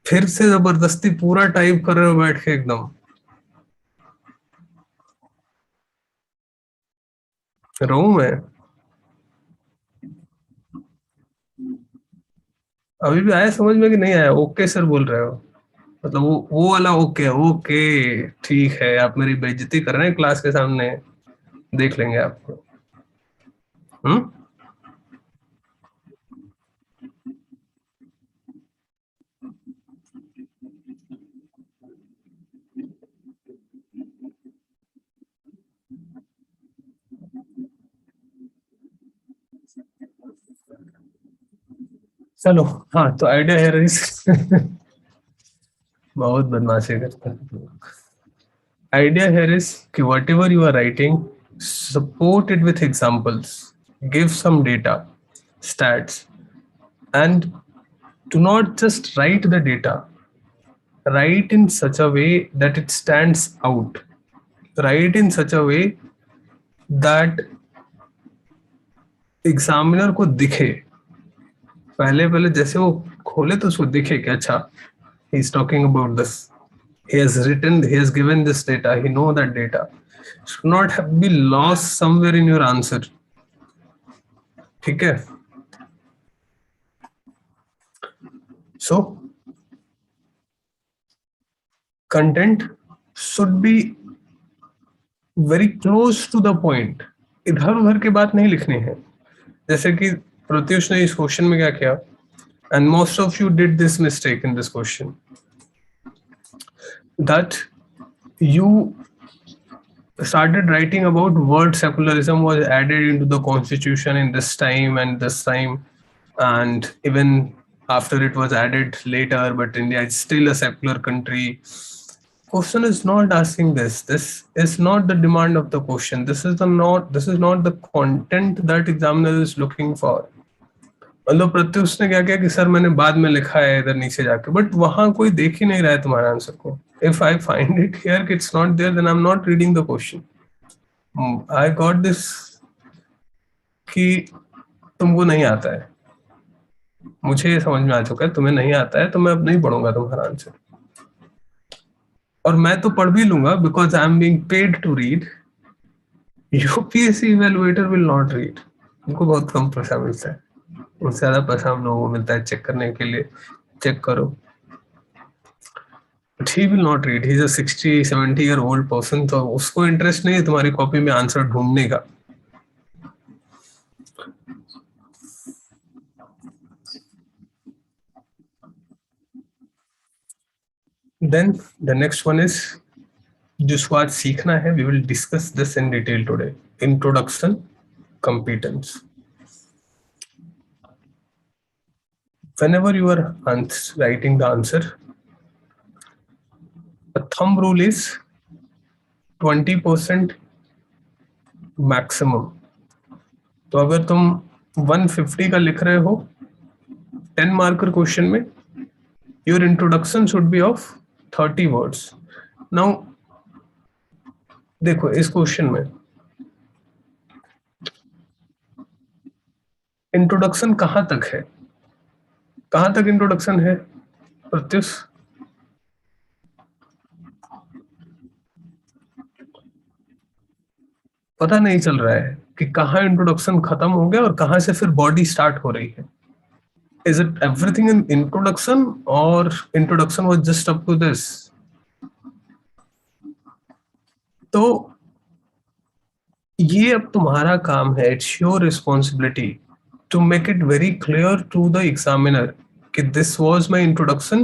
फिर से जबरदस्ती पूरा टाइप कर रहे हो बैठ के एकदम। रहूं मैं? अभी भी आया समझ में कि नहीं आया? ओके सर बोल रहे हो, मतलब वो वाला ओके, ओके ठीक है, आप मेरी बेइज्जती कर रहे हैं क्लास के सामने, देख लेंगे आपको। हम्म। चलो, हाँ तो आइडिया है रईस। बहुत बदमाशी करते हैं। आइडिया here is कि whatever you are writing, support it with examples, give some data, stats, and do not just write the data. Write in such a way that it stands out. Write in such a way that examiner को दिखे, पहले पहले जैसे वो खोले तो उसको दिखे कि अच्छा, he is talking about this, he has written, he has given this data, he know that data should not have be lost somewhere in your answer. ठीक है? So content should be very close to the point, इधर उधर की बात नहीं लिखनी है। जैसे कि प्रत्युष ने इस क्वेश्चन में क्या किया, and most of you did this mistake in this question, that you started writing about word secularism was added into the constitution in this time and this time, and even after it was added later, but India is still a secular country. Question is not asking this. This is not the demand of the question. This is not the content that examiner is looking for. मतलब प्रत्युष ने क्या किया कि sir मैंने बाद में लिखा है इधर नीचे जाके, बट वहां कोई देख ही नहीं रहा है तुम्हारे आंसर को। If I find it here it's not there, then I am not reading the question. I got this कि तुमको नहीं आता है, मुझे ये समझ में आ चुका है तुम्हें नहीं आता है, तो मैं अब नहीं पढ़ूंगा तुम्हारा आंसर। और मैं तो पढ़ भी लूंगा because I am being paid to read. UPSC evaluator will not read, उनको बहुत कम पैसा मिलता है, उससे ज्यादा पैसा हम लोगों को मिलता है चेक करने के लिए, चेक करो। But he will not read, he is a 60-70 year old person, तो उसको इंटरेस्ट नहीं है तुम्हारी कॉपी में आंसर ढूंढने का। Then the next one is, जिसको आज सीखना है, we will discuss this in detail today, introduction competence. Whenever you are writing the answer, the thumb rule is 20% maximum. तो अगर तुम 150 का लिख रहे हो 10 मार्कर क्वेश्चन में, your introduction should be of 30 words. Now देखो इस क्वेश्चन में इंट्रोडक्शन कहां तक है, कहां तक इंट्रोडक्शन है प्रत्युष? पता नहीं चल रहा है कि कहां इंट्रोडक्शन खत्म हो गया और कहां से फिर बॉडी स्टार्ट हो रही है। Is it everything in introduction, or introduction was just up to this? तो ये अब तुम्हारा काम है, it's your responsibility to make it very clear to the examiner कि this was my introduction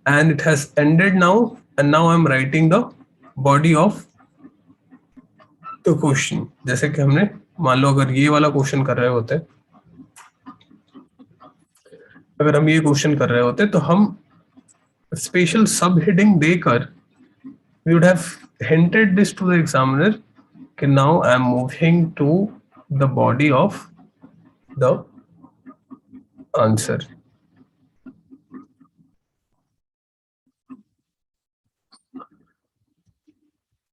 and it has ended now, and now I am writing the body of the question. जैसे कि हमने, मान लो अगर ये वाला क्वेश्चन कर रहे होते, अगर हम ये क्वेश्चन कर रहे होते तो हम स्पेशल सब हेडिंग देकर we would have hinted this to the examiner कि now I am moving to the body of the answer.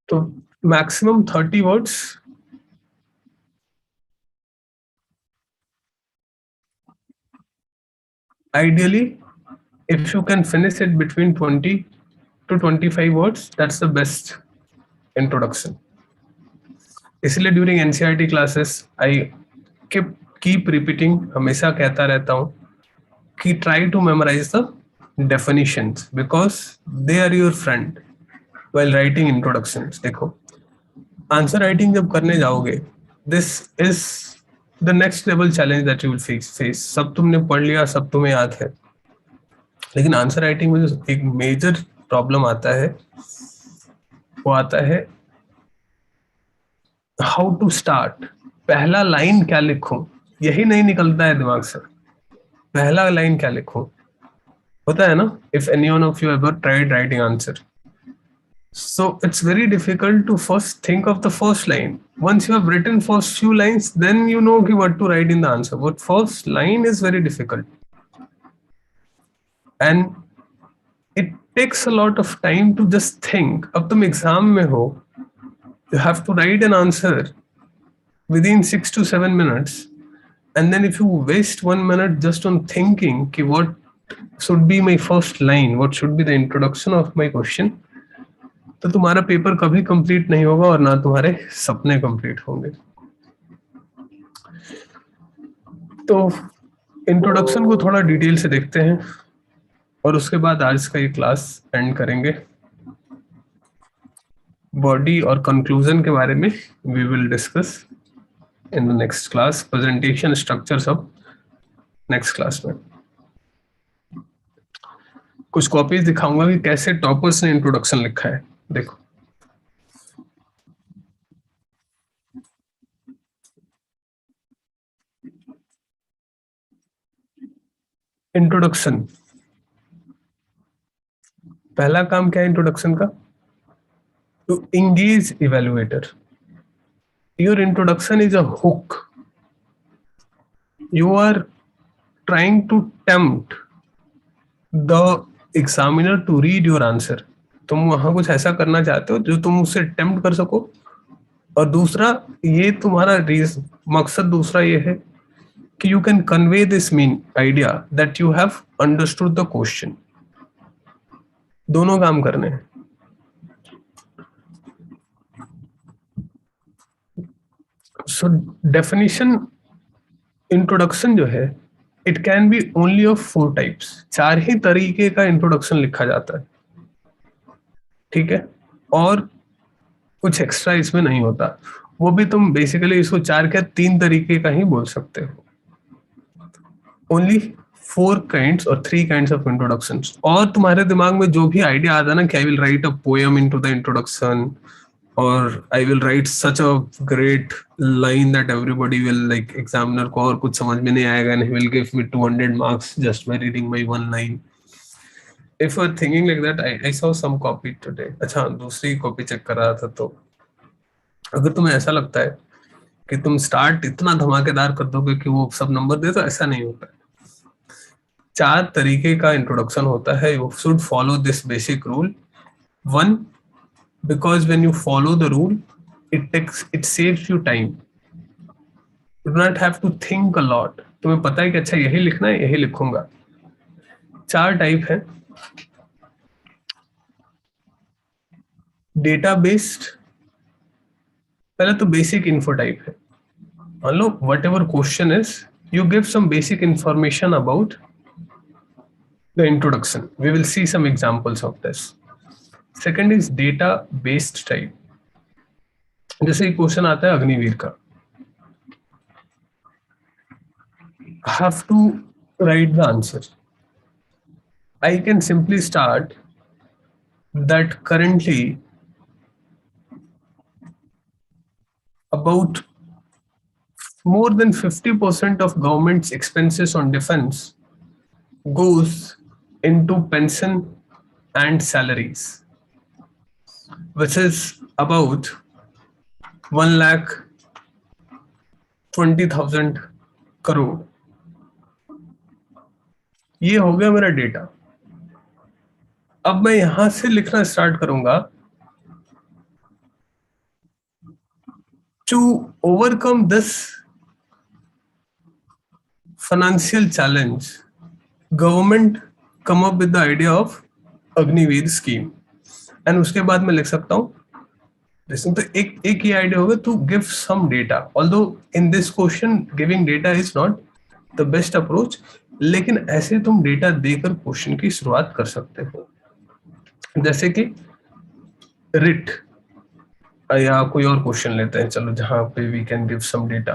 तो maximum 30 words Ideally, if you can finish it between 20 to 25 words, that's the best introduction. इसलिए during NCERT classes I keep repeating, हमेशा कहता रहता हूँ कि try to memorise the definitions because they are your friend while writing introductions. देखो, answer writing जब करने जाओगे, this is the next level challenge that you will face. सब तुमने पढ़ लिया, सब तुम्हें याद है, लेकिन आंसर राइटिंग में जो एक मेजर प्रॉब्लम आता है वो आता है हाउ टू स्टार्ट. पहला लाइन क्या लिखूं, यही नहीं निकलता है दिमाग से. पहला लाइन क्या लिखूं, होता है ना. If any one of you ever tried writing answer, so it's very difficult to first think of the first line. Once you have written first few lines, then you know what to write in the answer. But first line is very difficult, and it takes a lot of time to just think. अब तुम exam में हो, you have to write an answer within 6 to 7 minutes, and then if you waste 1 minute just on thinking कि what should be my first line, what should be the introduction of my question, तो तुम्हारा paper कभी complete नहीं होगा और ना तुम्हारे सपने कंप्लीट होंगे. तो इंट्रोडक्शन को थोड़ा डिटेल से देखते हैं और उसके बाद आज का ये क्लास एंड करेंगे. बॉडी और कंक्लूजन के बारे में we will discuss in the next class. Presentation structure सब नेक्स्ट क्लास में. कुछ कॉपीज दिखाऊंगा कि कैसे टॉपर्स ने इंट्रोडक्शन लिखा है. देखो, इंट्रोडक्शन, पहला काम क्या है इंट्रोडक्शन का? To engage evaluator. Your introduction is a hook. You are trying to tempt the examiner to read your answer. तुम वहां कुछ ऐसा करना चाहते हो जो तुम उससे टेम्प्ट कर सको. और दूसरा, ये तुम्हारा मकसद दूसरा ये है कि you can convey this mean idea that you have understood the question. दोनों काम करने हैं. सो डेफिनेशन इंट्रोडक्शन जो है, it can be only of 4 types. 4 ही तरीके का इंट्रोडक्शन लिखा जाता है, ठीक है. और कुछ एक्स्ट्रा इसमें नहीं होता. वो भी तुम बेसिकली इसको 4 क्या 3 तरीके का ही बोल सकते हो. ओनली 4 काइंड्स और 3 काइंड्स ऑफ इंट्रोडक्शंस. और तुम्हारे दिमाग में जो भी आइडिया आता है ना कि I will write a poem into the introduction, or I will write such a great line that everybody will like, examiner को और कुछ समझ में नहीं आएगा and he will give me 200 marks just by reading my one line. If you're thinking like that, I saw some copy today. अच्छा, दूसरी copy check कर रहा था. तो अगर तुम्हें ऐसा लगता है कि तुम स्टार्ट इतना धमाकेदार कर दोगे कि वो सब नंबर दे, तो ऐसा नहीं होता है. 4 तरीके का इंट्रोडक्शन होता है. You should follow this basic rule. 1, because when you follow the rule, it saves you time. You do not have to think a lot. तुम्हें पता है कि अच्छा यही लिखना है, यही लिखूंगा. 4 टाइप है. डेटा बेस्ड, पहले तो बेसिक इन्फो टाइप है. मान लो whatever question is, you give some basic information about the introduction. We will see some examples of this. Second is data based type. जैसे क्वेश्चन आता है अग्निवीर का, have to write the answer. I can simply start that currently about more than 50% of government's expenses on defense goes into pension and salaries, which is about 1,20,000 crore. ये हो गया मेरा data. अब मैं यहां से लिखना स्टार्ट करूंगा. To overcome this financial challenge, government come up with the idea of Agniveer scheme, and उसके बाद मैं लिख सकता हूँ लिसन। तो एक ये आइडिया होगा to give some data, although in this question giving data is not the best approach, लेकिन ऐसे तुम डेटा देकर क्वेश्चन की शुरुआत कर सकते हो। जैसे कि रिट, या कोई और क्वेश्चन लेते हैं चलो जहां पे we can give some data.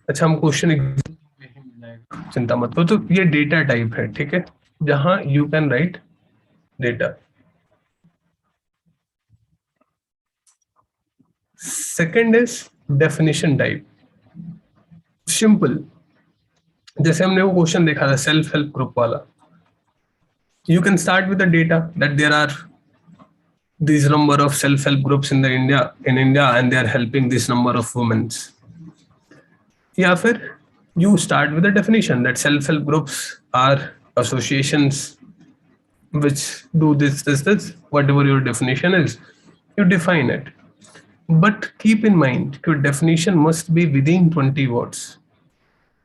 अच्छा, हम क्वेश्चन चिंता मत करो, तो ये डेटा टाइप है, ठीक है, जहां you can right data. Second is definition type, simple. जैसे हमने वो क्वेश्चन देखा था सेल्फ हेल्प ग्रुप वाला, you can start with the data that there are these number of self-help groups in India and they are helping this number of women. या फिर you start with the definition that self-help groups are associations which do this, whatever your definition is, you define it. But keep in mind your definition must be within 20 words.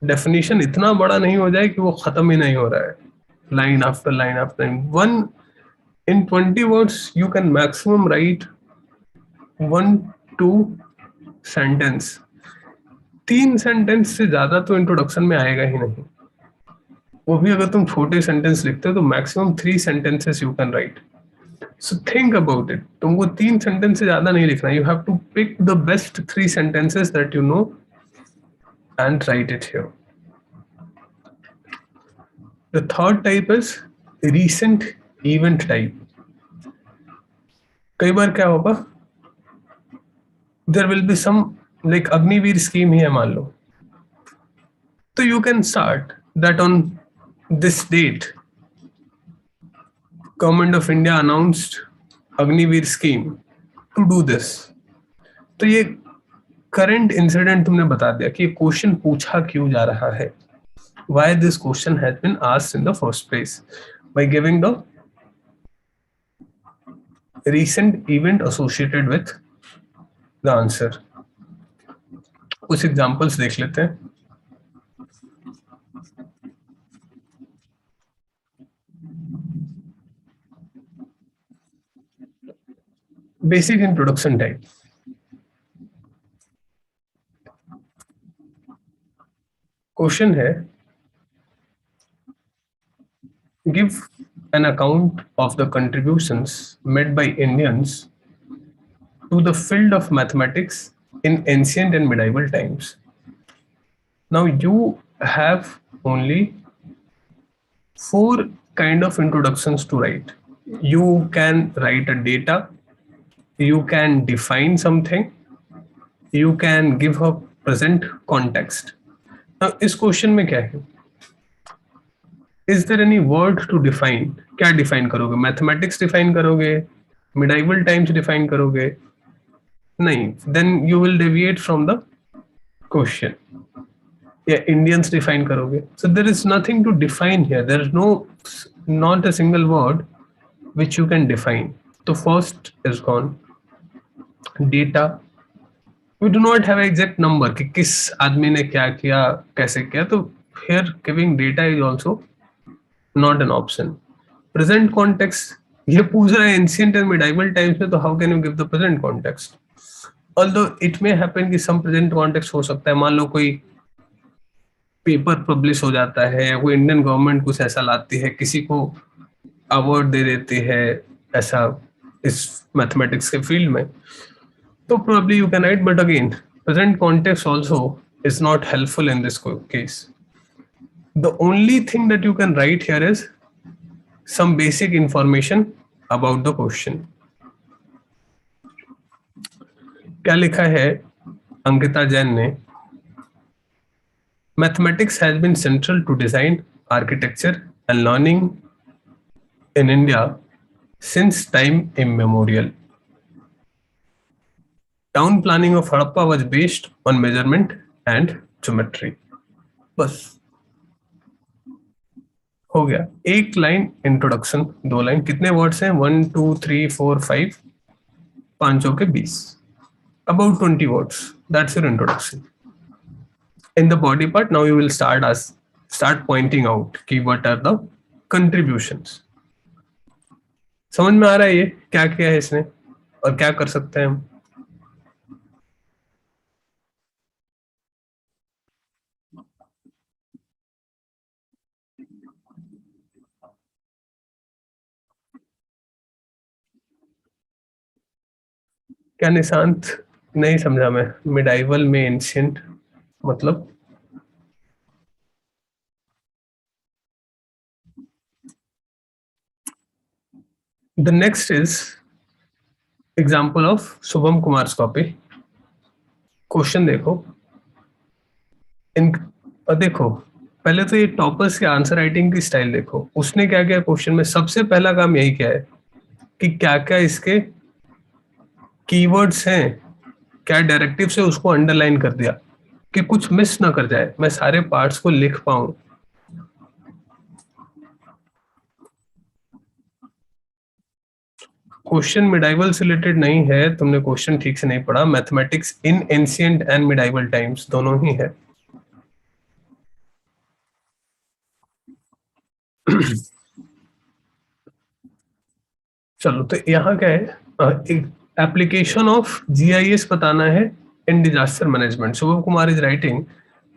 Definition इतना बड़ा नहीं हो जाए कि वो खत्म ही नहीं हो रहा है, line after line after line. One in 20 words you can maximum write 1-2 sentence. 3 sentence से ज्यादा तो इंट्रोडक्शन में आएगा ही नहीं, वो भी अगर तुम छोटे सेंटेंस लिखते हो तो maximum 3 sentences you can write. So think about it, तुमको 3 सेंटेंस से ज्यादा नहीं लिखना, you have to pick the best 3 sentences that you know and write it here. The third type is recent event type. कई बार क्या होगा, there will be some like Agniveer scheme ही है मान लो, तो you can start that on this date government of India announced Agniveer scheme to do this। तो ये करंट इंसिडेंट तुमने बता दिया कि क्वेश्चन पूछा क्यों जा रहा है, why this question has been asked in the first place, by giving the recent event associated with the answer। कुछ एग्जांपल्स देख लेते हैं। बेसिक इंट्रोडक्शन टाइप, क्वेश्चन है give an account of the contributions made by Indians to the field of mathematics in ancient and medieval times। Now you have only 4 kind of introductions to write. You can write a data, you can define something, you can give a present context। Now इस question में क्या है, is there any word to define? क्या define करोगे, mathematics define करोगे, medieval times define करोगे? नहीं, then you will deviate from the question. या इंडियंस डिफाइन करोगे, so there is nothing to define here, there is no not a single word which you can define। तो first is gone, data, we do not have exact number कि किस आदमी ने क्या किया कैसे किया, तो here giving data is also not an option। present context, ये पूछ रहा है ancient and medieval times में, तो how can you give the present context? although it may happen कि some present context हो सकता है, मान लो कोई पेपर पब्लिश हो जाता है, वो इंडियन गवर्नमेंट कुछ ऐसा लाती है, किसी को अवार्ड दे देती है ऐसा इस मैथमेटिक्स के फील्ड में, तो probably you can write, but again present context also is not helpful in this case। the only thing that you can write here is some basic information about the question। क्या लिखा है अंकिता जैन ने, mathematics has been central to design, architecture and learning in India since time immemorial। Town planning of Harappa was based on measurement and geometry। बस हो गया, एक line introduction, 2 line, कितने words हैं, 1 2 3 4 5, 5 के 20, about 20 words, that's your introduction. in the body part. Now you will start pointing out कि what are the contributions. समझ में आ रहा है ये क्या किया है इसने और क्या कर सकते हैं हम? क्या निशांत? नहीं समझा मैं, मिडाइवल में एंशियंट मतलब? The next is example of Shubham Kumar copy. Question देखो. इन देखो, पहले तो ये टॉपर्स के आंसर राइटिंग की स्टाइल देखो. उसने क्या किया क्वेश्चन में, सबसे पहला काम यही किया है कि क्या क्या इसके कीवर्ड्स हैं, क्या डायरेक्टिव से उसको अंडरलाइन कर दिया कि कुछ मिस ना कर जाए, मैं सारे पार्ट्स को लिख पाऊं. क्वेश्चन मिडाइवल से रिलेटेड नहीं है, तुमने क्वेश्चन ठीक से नहीं पढ़ा. Mathematics in ancient and medieval times दोनों ही है. चलो, तो यहाँ क्या है, एप्लीकेशन ऑफ जीआईएस बताना है in disaster management. Shubham Kumar is writing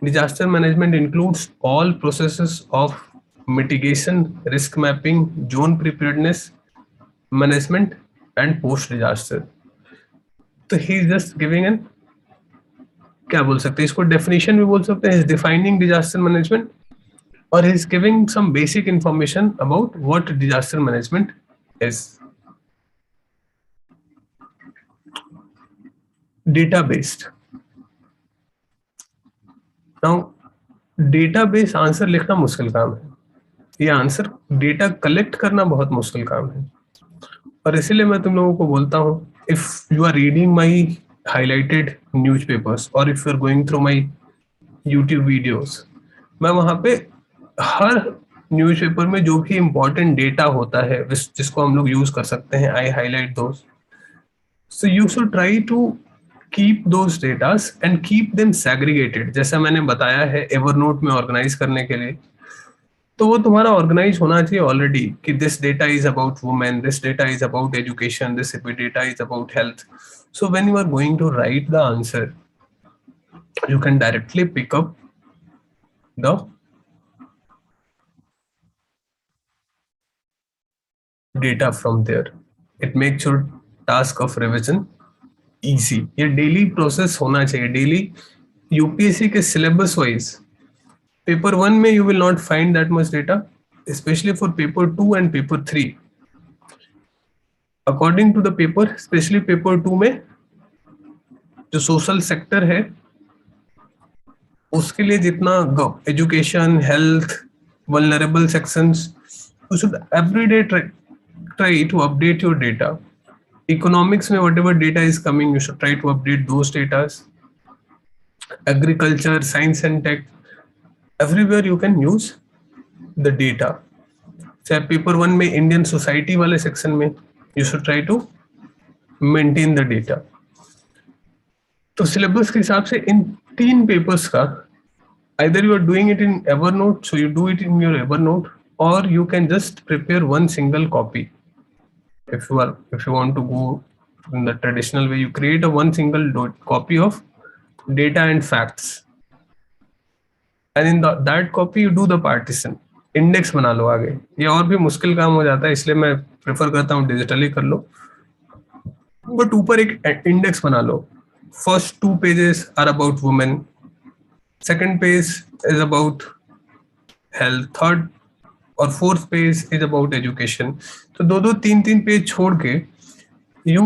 disaster management includes all processes of mitigation, risk mapping, zone preparedness, management and post disaster. तो he is just giving an, क्या बोल सकते हैं इसको, डेफिनेशन भी बोल सकते हैं, डिफाइनिंग डिजास्टर मैनेजमेंट, और he is giving some basic information about what disaster management is. Data based. Now database answer लिखना मुश्किल काम है. ये आंसर डेटा कलेक्ट करना बहुत मुश्किल काम है. और इसीलिए मैं तुम लोगों को बोलता हूँ, if you are reading my highlighted newspapers और if you are going through my YouTube videos, मैं वहां पे हर न्यूज़पेपर में जो भी इंपॉर्टेंट डेटा होता है जिसको हम लोग यूज कर सकते हैं, I highlight those. So you should try to keep those datas and keep them segregated. जैसा मैंने बताया है एवरनोट में ऑर्गेनाइज करने के लिए, तो वो तुम्हारा ऑर्गेनाइज होना चाहिए ऑलरेडी कि this data is about women, this data is about education, this data is about health. So when you are going to write the answer, you can directly pick up the data from there. It makes your task of revision easy. ये daily process होना चाहिए, daily. UPSC के syllabus wise paper 1 में you will not find that much data, specially for paper 2 and paper 3. According to the paper, specially paper 2 में जो social sector है उसके लिए जितना education, health, vulnerable sections, you should everyday try to update your data. Economics में whatever data is coming, you should try to update those data. Agriculture, science and tech, everywhere you can use the data. चाहे paper 1 में Indian society वाले section में, you should try to maintain the data. तो syllabus के हिसाब से इन 3 papers का either you are doing it in Evernote, so you do it in your Evernote, or you can just prepare one single copy. If you want to go in the traditional way, you create a one single copy of data and facts, and in that copy you do the partition. Index बना लो आगे. ये और भी मुश्किल काम हो जाता है, इसलिए मैं प्रेफर करता हूँ डिजिटली कर लो. बट ऊपर एक इंडेक्स बना लो. First 2 pages are about women, second page is about health, third और fourth page is about education. तो 2-3 पेज छोड़ के you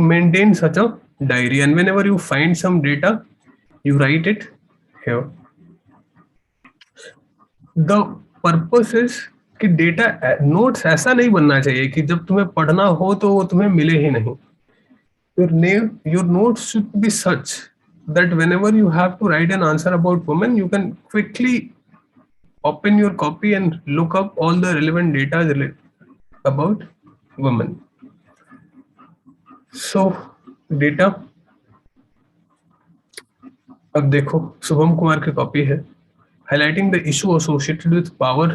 maintain such a diary, and whenever you find some data, you write it here. The purpose is कि data notes ऐसा नहीं बनना चाहिए कि जब तुम्हें पढ़ना हो तो वो तुम्हें मिले ही नहीं. Your notes should be such that whenever you have to write an answer about women, you can quickly open your copy and look up all the relevant data about women. So data अब देखो शुभम कुमार की copy है, highlighting the issue associated with power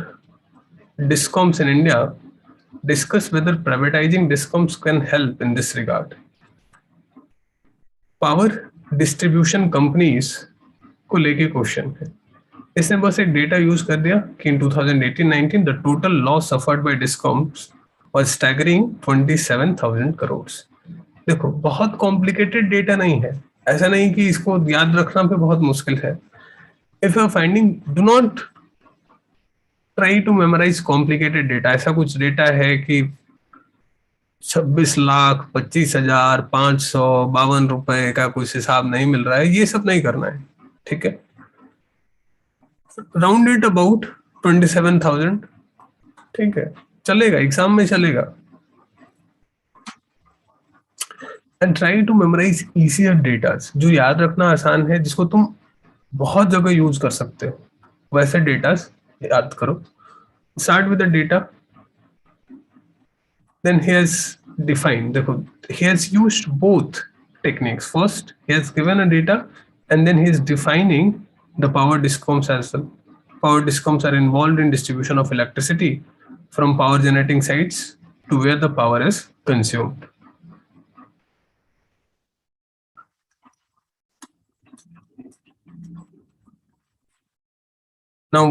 discoms in India, discuss whether privatizing discoms can help in this regard. Power distribution companies को लेके question है। इसने बस एक डेटा यूज कर दिया कि in 2018-19 the total loss suffered by discoms was staggering 27,000 crore. देखो बहुत कॉम्प्लिकेटेड डेटा नहीं है, ऐसा नहीं कि इसको याद रखना पे बहुत मुश्किल है। If you are finding, do not try to memorise complicated data. ऐसा कुछ डेटा है कि 26,25,552 का कुछ हिसाब नहीं मिल रहा है, ये सब नहीं करना है, ठीक है। राउंड इट अबाउट 27,000, ठीक है, चलेगा, एग्जाम में चलेगा। And try to memorise easier data, जो याद रखना आसान है, जिसको तुम बहुत जगह यूज कर सकते हो, वैसे डेटा याद करो। Start with the data, then he has defined, देखो he has used both techniques. First he has given a data and then he is defining the power discoms as well. Power discoms are involved in distribution of electricity from power generating sites to where the power is consumed. Now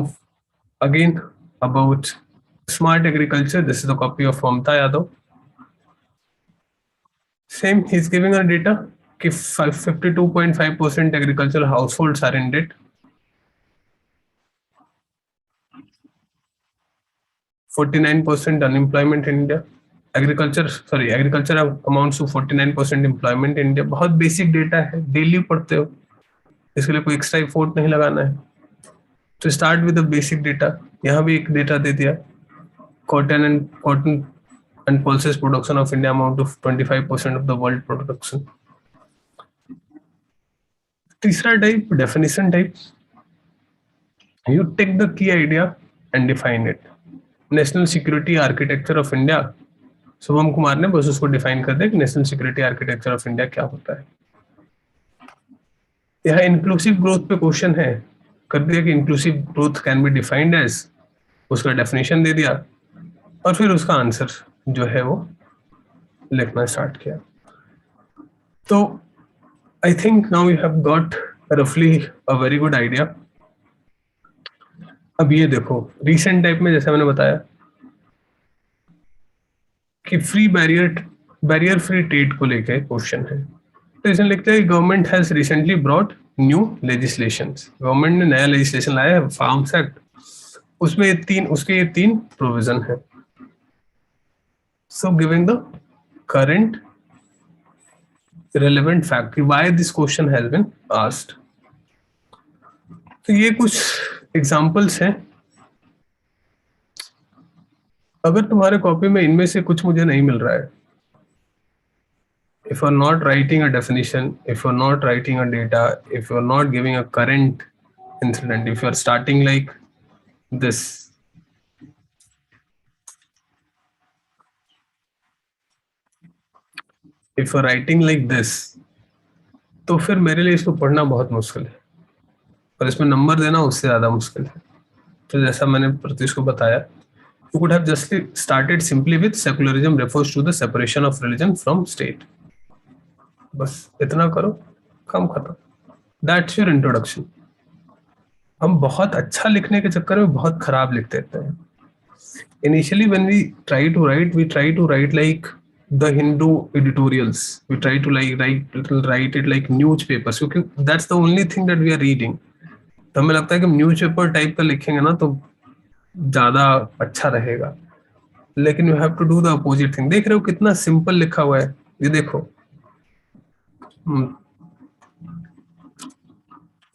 again about smart agriculture, this is a copy of Mamta Yadav. Same, he's giving a data कि 52.5% agricultural households are in debt, 49% unemployment in India. Agriculture amounts to 49% employment in India. बहुत basic data है, daily पढ़ते हो, इसके लिए कोई extra effort नहीं लगाना है। तो start with the basic data. यहाँ भी एक डेटा दे दिया, cotton and pulses production of India amount to 25% of the world production. तीसरा type definition type, you take the key idea and define it. National security architecture of India, Shubham Kumar ने बस उसको define कर दिया कि national security architecture of India क्या होता है। यह इंक्लूसिव ग्रोथ पे क्वेश्चन है, कर दिया कि inclusive growth can be defined as, उसका डेफिनेशन दे दिया और फिर उसका आंसर जो है वो लिखना स्टार्ट किया। तो I think now you have got रफली अ वेरी गुड आइडिया। अब ये देखो रिसेंट टाइप में जैसे मैंने बताया कि बैरियर फ्री ट्रेड को लेकर क्वेश्चन है, तो इसमें लिखते हैं government has recently brought new legislation. Government ने नया लेजिस्लेशन लाया है, फार्म्स एक्ट, उसमें उसके तीन प्रोविजन है। So giving the current relevant fact, why this question has been asked. तो ये कुछ एग्जांपल्स हैं। अगर तुम्हारे कॉपी में इनमें से कुछ मुझे नहीं मिल रहा है, if you are not writing a definition, if you are not writing a data, if you are not giving a current incident, if you are starting like this, if you are writing like this, तो फिर मेरे लिए इसको पढ़ना बहुत मुश्किल है और इसमें नंबर देना उससे ज्यादा मुश्किल है। तो जैसा मैंने प्रत्युष को बताया, you could have just started simply with secularism refers to the separation of religion from state. बस इतना करो, काम खत्म। That's your introduction. हम बहुत अच्छा लिखने के चक्कर में बहुत खराब लिख देते हैं। Initially when we try to write like the Hindu editorials. We try to write it like newspapers, क्योंकि that's the only thing that we are reading. तो हमें लगता है कि न्यूज़पेपर टाइप का लिखेंगे ना तो ज्यादा अच्छा रहेगा, लेकिन you have to do the opposite thing. देख रहे हो कितना सिंपल लिखा हुआ है, ये देखो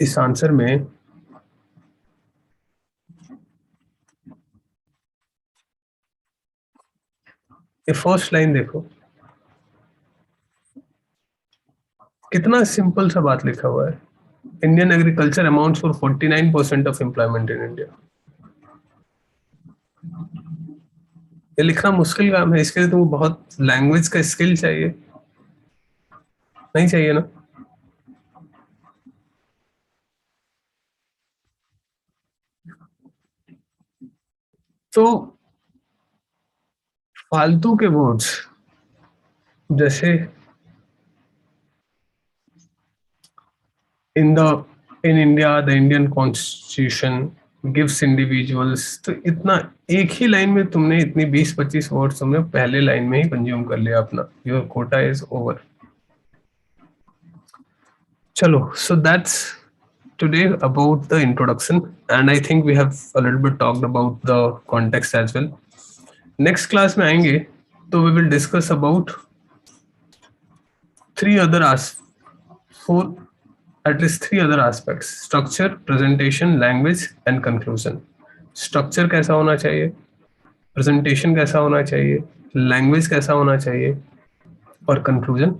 इस आंसर में ये फर्स्ट लाइन देखो, कितना सिंपल सा बात लिखा हुआ है। Indian agriculture amounts for 49% of employment in India. ये लिखना मुश्किल काम है, इसके लिए तुमको बहुत लैंग्वेज का स्किल चाहिए, नहीं चाहिए ना। तो फालतू के वर्ड्स जैसे in the in India the Indian constitution gives individuals, तो इतना एक ही लाइन में तुमने इतनी 20-25 वर्ड्स तुमने पहले लाइन में ही कंज्यूम कर लिया अपना, योर कोटा इज ओवर। चलो, so that's today about the introduction, and I think we have a little bit talked about the context as well. Next class में आएंगे तो we will discuss about three other as four at least three other aspects: structure, presentation, language and conclusion. Structure कैसा होना चाहिए, presentation कैसा होना चाहिए, language कैसा होना चाहिए और conclusion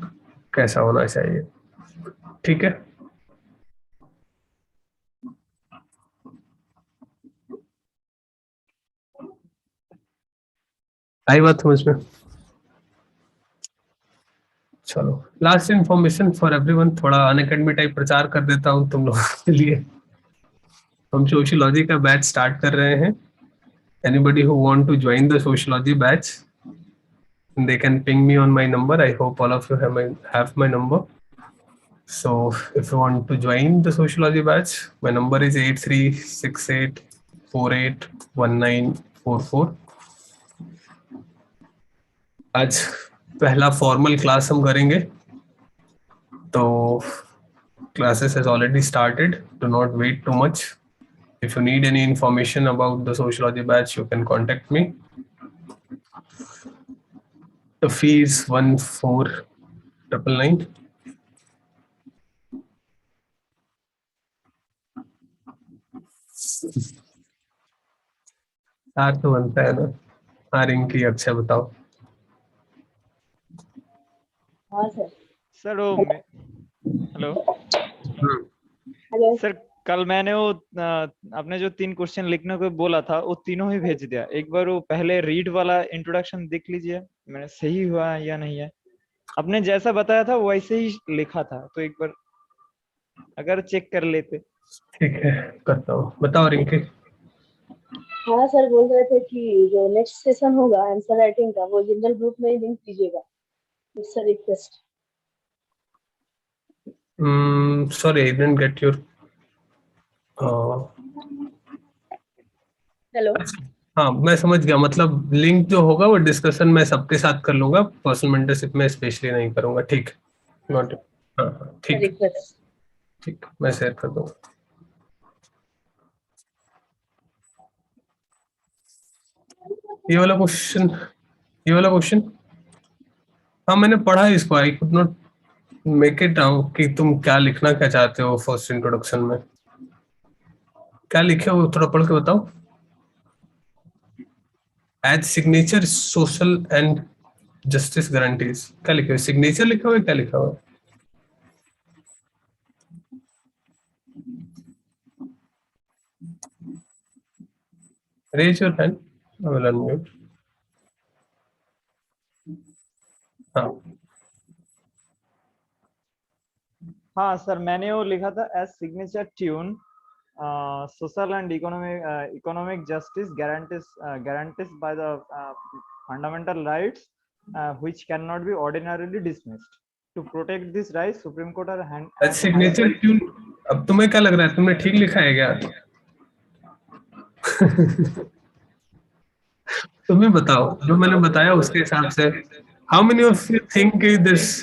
कैसा होना चाहिए। ठीक है, आई बात समझ में। चलो, लास्ट इन्फॉर्मेशन फॉर एवरीवन, थोड़ा अनअकैडमी टाइप प्रचार कर देता हूँ तुम लोगों के लिए। हम सोशियोलॉजी का बैच स्टार्ट कर रहे हैं। Anybody who want to join the sociology batch, they can ping me on my number. I hope all of you have my number. So if you want to join the sociology batch, my number is 8368481944. आज पहला formal class हम करेंगे, तो classes has already started. Do not wait too much. If you need any information about the sociology batch, you can contact me. The fee is 14,999. यार तो बनता है ना। हाँ रिंकी, अक्षय बताओ। हाँ सर। सर वो हेलो हेलो। सर, कल मैंने वो आपने जो 3 क्वेश्चन लिखने को बोला था वो तीनों ही भेज दिया। एक बार वो पहले रीड वाला इंट्रोडक्शन देख लीजिए, मैंने सही हुआ है या नहीं है। आपने जैसा बताया था वैसे ही लिखा था, तो एक बार अगर चेक कर लेते। ठीक है, करता हूँ। बताओ रिंकी। हाँ सर, बोल रहे थे कि जो नेक्स्ट सेशन होगा आंसर राइटिंग का, वो जनरल ग्रुप में ही लिंक कीजिएगा। It's a request. Sorry, I didn't get your. Hello. हाँ मैं समझ गया, मतलब लिंक जो होगा वो डिस्कशन मैं सबके साथ कर लूंगा, पर्सनल मेंटरशिप में स्पेशली नहीं करूंगा। ठीक, नॉट। हाँ हाँ ठीक, रिक्वेस्ट। ठीक मैं शेयर कर दूंगा। ये वाला क्वेश्चन, ये वाला क्वेश्चन, हाँ मैंने पढ़ा है इसको। I could not make it out कि तुम क्या लिखना क्या चाहते हो फर्स्ट इंट्रोडक्शन में। क्या लिखे हो थोड़ा पढ़ के बताओ। As signature social and justice guarantees, क्या लिखे हो? सिग्नेचर लिखा हुआ है, क्या लिखा हुआ है? Raise your hand, I will unmute. हाँ हाँ सर, मैंने वो लिखा था as signature tune social and economic justice guarantees by the fundamental rights which cannot be ordinarily dismissed. To protect these rights, Supreme Court as has signature highlighted. Tune. अब तुम्हें क्या लग रहा है, तुमने ठीक लिखा है क्या? तुम्हें बताओ, जो मैंने बताया उसके हिसाब से how many of you think this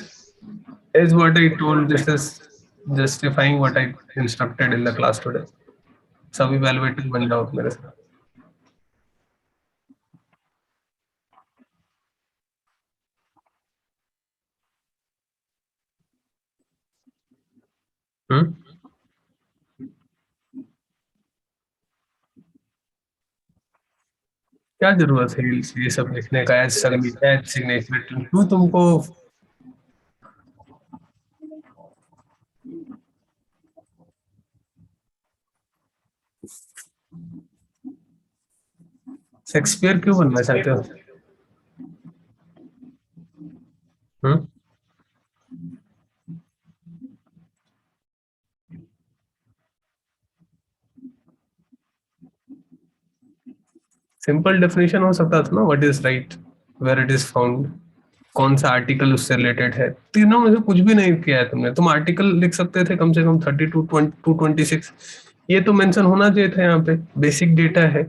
is what I told, this is justifying what I instructed in the class today? सब इवैल्यूएटर बन जाओ मेरे साथ। हम्म, क्या जरूरत है ये सब लिखने का? एज सिग्नेचर क्यों तुमको? शेक्सपियर क्यों बनना चाहते हो? हम्म, सिंपल डेफिनेशन हो सकता था ना, what is right, where it is found, कौन सा आर्टिकल उससे रिलेटेड है। तीनों में से कुछ भी नहीं किया है तुमने। तुम आर्टिकल लिख सकते थे कम से कम 32 226, ये तो मेंशन होना चाहिए था यहाँ पे, बेसिक डेटा है।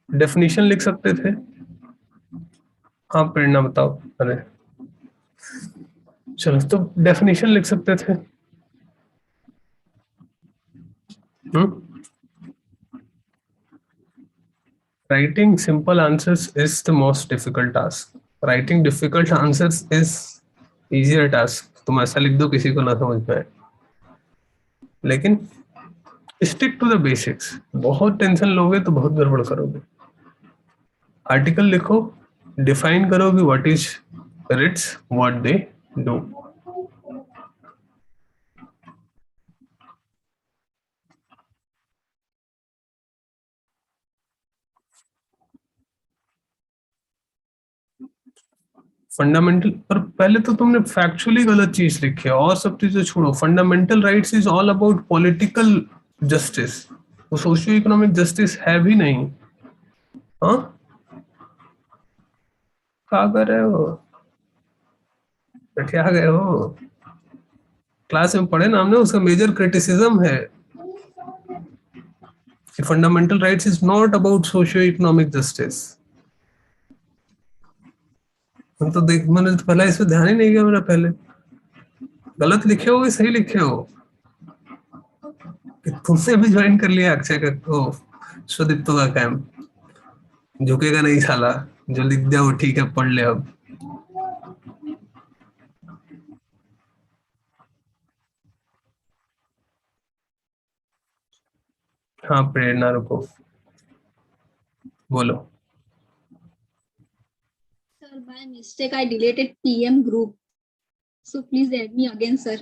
डेफिनेशन लिख सकते थे। हाँ प्रेरणा बताओ। अरे चलो, तो डेफिनेशन लिख सकते थे। Writing simple answers is the most difficult task, writing difficult answers is easier task. तुम ऐसा लिख दो किसी को ना समझ में आए। लेकिन स्टिक टू द बेसिक्स। बहुत टेंशन लोगे तो बहुत गड़बड़ करोगे। आर्टिकल लिखो, डिफाइन करो कि what is writs, what they do. Fundamental, पर पहले तो तुमने फैक्चुअली गलत चीज लिखी है, और सब चीजें छोड़ो। Fundamental rights is all about political justice, वो सोशियो इकोनॉमिक जस्टिस है भी नहीं। हाँ, क्या कर रहे हो, बैठे आ गए हो। क्लास में पढ़े ना हमने, उसका मेजर क्रिटिसिज्म है कि fundamental rights is not about socio economic justice. हम तो देख, मैंने तो पहले इस पे ध्यान ही नहीं दिया। मेरा पहले गलत लिखे हो कि सही लिखे हो, कि तुमने भी ज्वाइन कर लिया अक्षय का ओ सुदीप्तो का कैंप। झुकेगा नहीं साला, जो लिख दिया वो ठीक है, पढ़ ले अब। हाँ प्रेरणा, रुको, बोलो। Sir, by mistake, I deleted PM group. So please add me again, sir.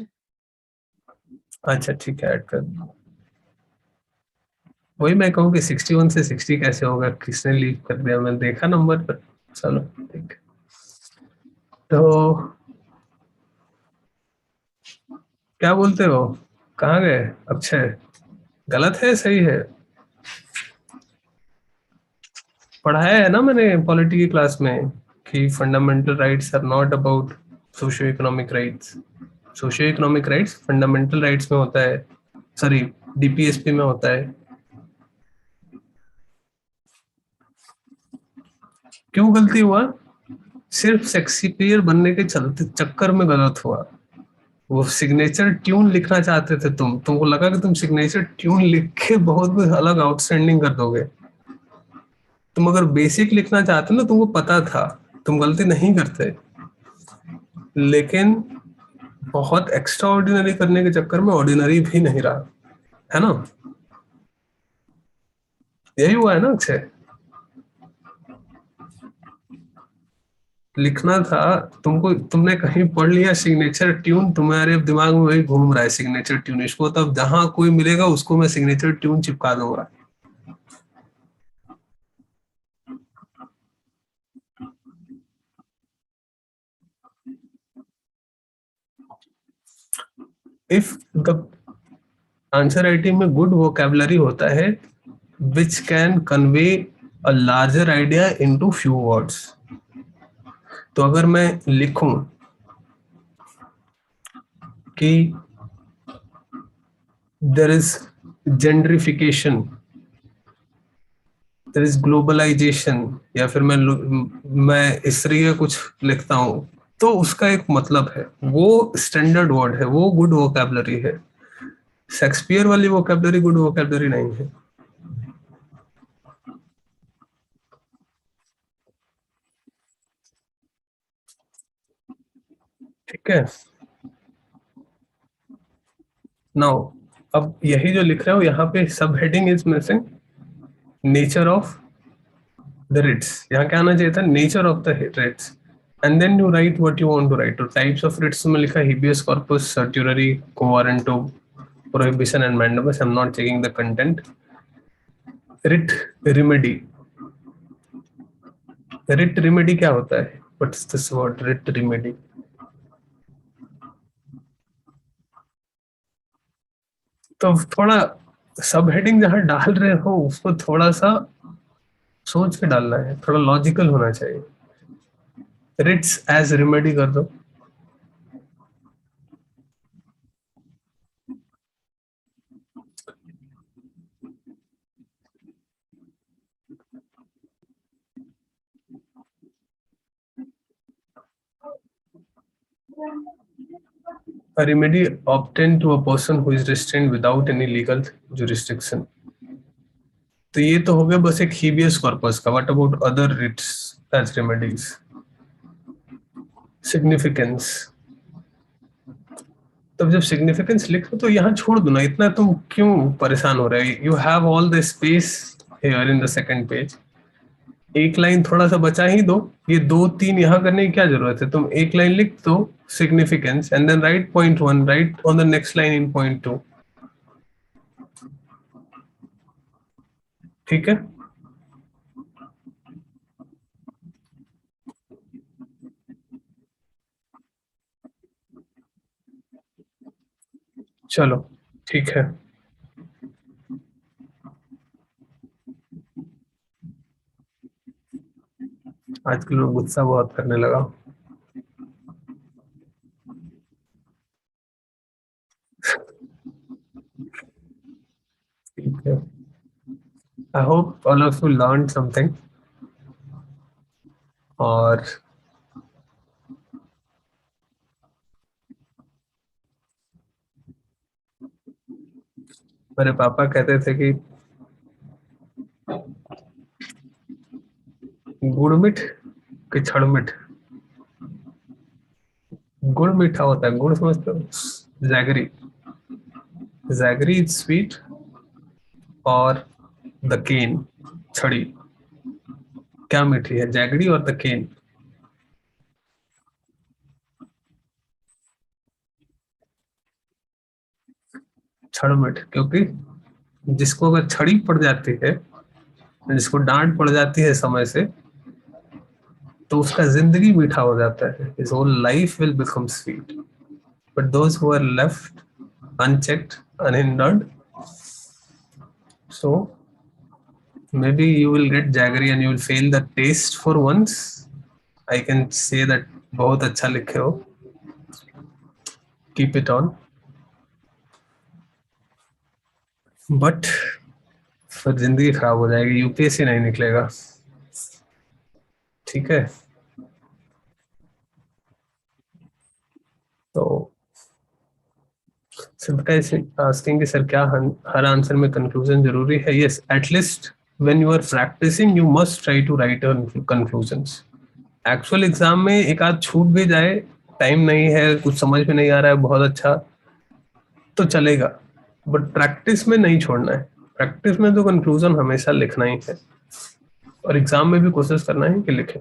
अच्छा ठीक है, ऐड कर दो। वही मैं कहूँ कि 61 से 60 कैसे होगा, किसने लीव कर दिया, मैंने देखा नंबर पर। चलो ठीक है। तो क्या बोलते हो, कहाँ गए अक्षय? गलत है सही है? पढ़ाया है ना मैंने पॉलिटी की क्लास में कि fundamental rights are not about socio economic rights. Socio economic rights fundamental rights में होता है, सॉरी डीपीएसपी में होता है। क्यों गलती हुआ? सिर्फ शेक्सपियर बनने के चलते चक्कर में गलत हुआ। वो सिग्नेचर ट्यून लिखना चाहते थे तुमको लगा कि तुम सिग्नेचर ट्यून लिख के बहुत अलग आउटस्टैंडिंग कर दोगे। तुम अगर बेसिक लिखना चाहते ना, तुमको पता था, तुम गलती नहीं करते। लेकिन बहुत एक्स्ट्रा ऑर्डिनरी करने के चक्कर में ऑर्डिनरी भी नहीं रहा, है ना? यही हुआ है ना अक्षय? लिखना था तुमको, तुमने कहीं पढ़ लिया सिग्नेचर ट्यून, तुम्हारे दिमाग में वही घूम रहा है सिग्नेचर ट्यून। इसको तब जहां कोई मिलेगा उसको मैं सिग्नेचर ट्यून चिपका दूंगा। इफ द आंसर राइटिंग में गुड वोकेबलरी होता है which can convey a larger idea into few words. तो अगर मैं लिखूं कि there is gentrification, there is globalization, या फिर मैं इस तरीके कुछ लिखता हूं, तो उसका एक मतलब है, वो स्टैंडर्ड वर्ड है, वो गुड वोकेबलरी है। शेक्सपियर वाली वोकेबलरी गुड वोकेबलरी नहीं है। ठीक है। नाउ अब यही जो लिख रहे हो यहाँ पे सब heading is missing, nature of the writs. यहाँ क्या आना चाहिए था, nature of the writs, and then you write what you want to write. तो टाइप्स ऑफ रिट्स में लिखा habeas corpus, certiorari, quo warranto, prohibition and mandamus. I am not checking the content. Writ remedy, writ remedy क्या होता है? What is this word writ remedy? तो थोड़ा सब heading जहां डाल रहे हो उसको थोड़ा सा सोच के डालना है, थोड़ा लॉजिकल होना चाहिए। रिट्स एज रेमेडी कर दो। A remedy obtained to a person who is restrained without any legal jurisdiction. तो ये तो हो गया बस एक हीबियस कॉर्पस का। What about other writs as remedies? Significance. तब जब सिग्निफिकेंस लिखो तो यहाँ छोड़ दो ना, इतना तुम क्यों परेशान हो रहे हो? You have all the space here in the second page. एक लाइन थोड़ा सा बचा ही दो, ये दो तीन यहाँ करने की क्या जरूरत है? तुम एक लाइन लिख दो significance and then write point one, write on the next line in point two. ठीक है, चलो ठीक है। आजकल मैं गुस्सा बहुत करने लगा। ठीक है, I hope all of you learn something. और मेरे पापा कहते थे कि गुड़ मिठ कि छड़ मिठ? गुड़ मीठा होता है, गुड़ समझते हो? जैगरी, जैगरी इज स्वीट, और द केन, छड़ी, क्या मीठी है? जैगरी और द केन। छड़ मिठ, क्योंकि जिसको अगर छड़ी पड़ जाती है, जिसको डांट पड़ जाती है समय से, तो उसका जिंदगी मीठा हो जाता है। His whole life will become sweet. But those who are left unchecked, unhindered, so maybe you will get jaggery and you will fail the taste for once. I can say that बहुत अच्छा लिखे हो, keep it on. But फिर जिंदगी खराब हो जाएगी, UPSC नहीं निकलेगा। ठीक है, तो asking कि सर क्या हर आंसर में कंक्लूजन जरूरी है? Yes, at least when you are practising you must try to write conclusions. Actual exam में एक आध छूट भी जाए, टाइम नहीं है, कुछ समझ में नहीं आ रहा है, बहुत अच्छा तो चलेगा, बट प्रैक्टिस में नहीं छोड़ना है। प्रैक्टिस में तो कंक्लूजन हमेशा लिखना ही है, और एग्जाम में भी कोशिश करना है कि लिखें।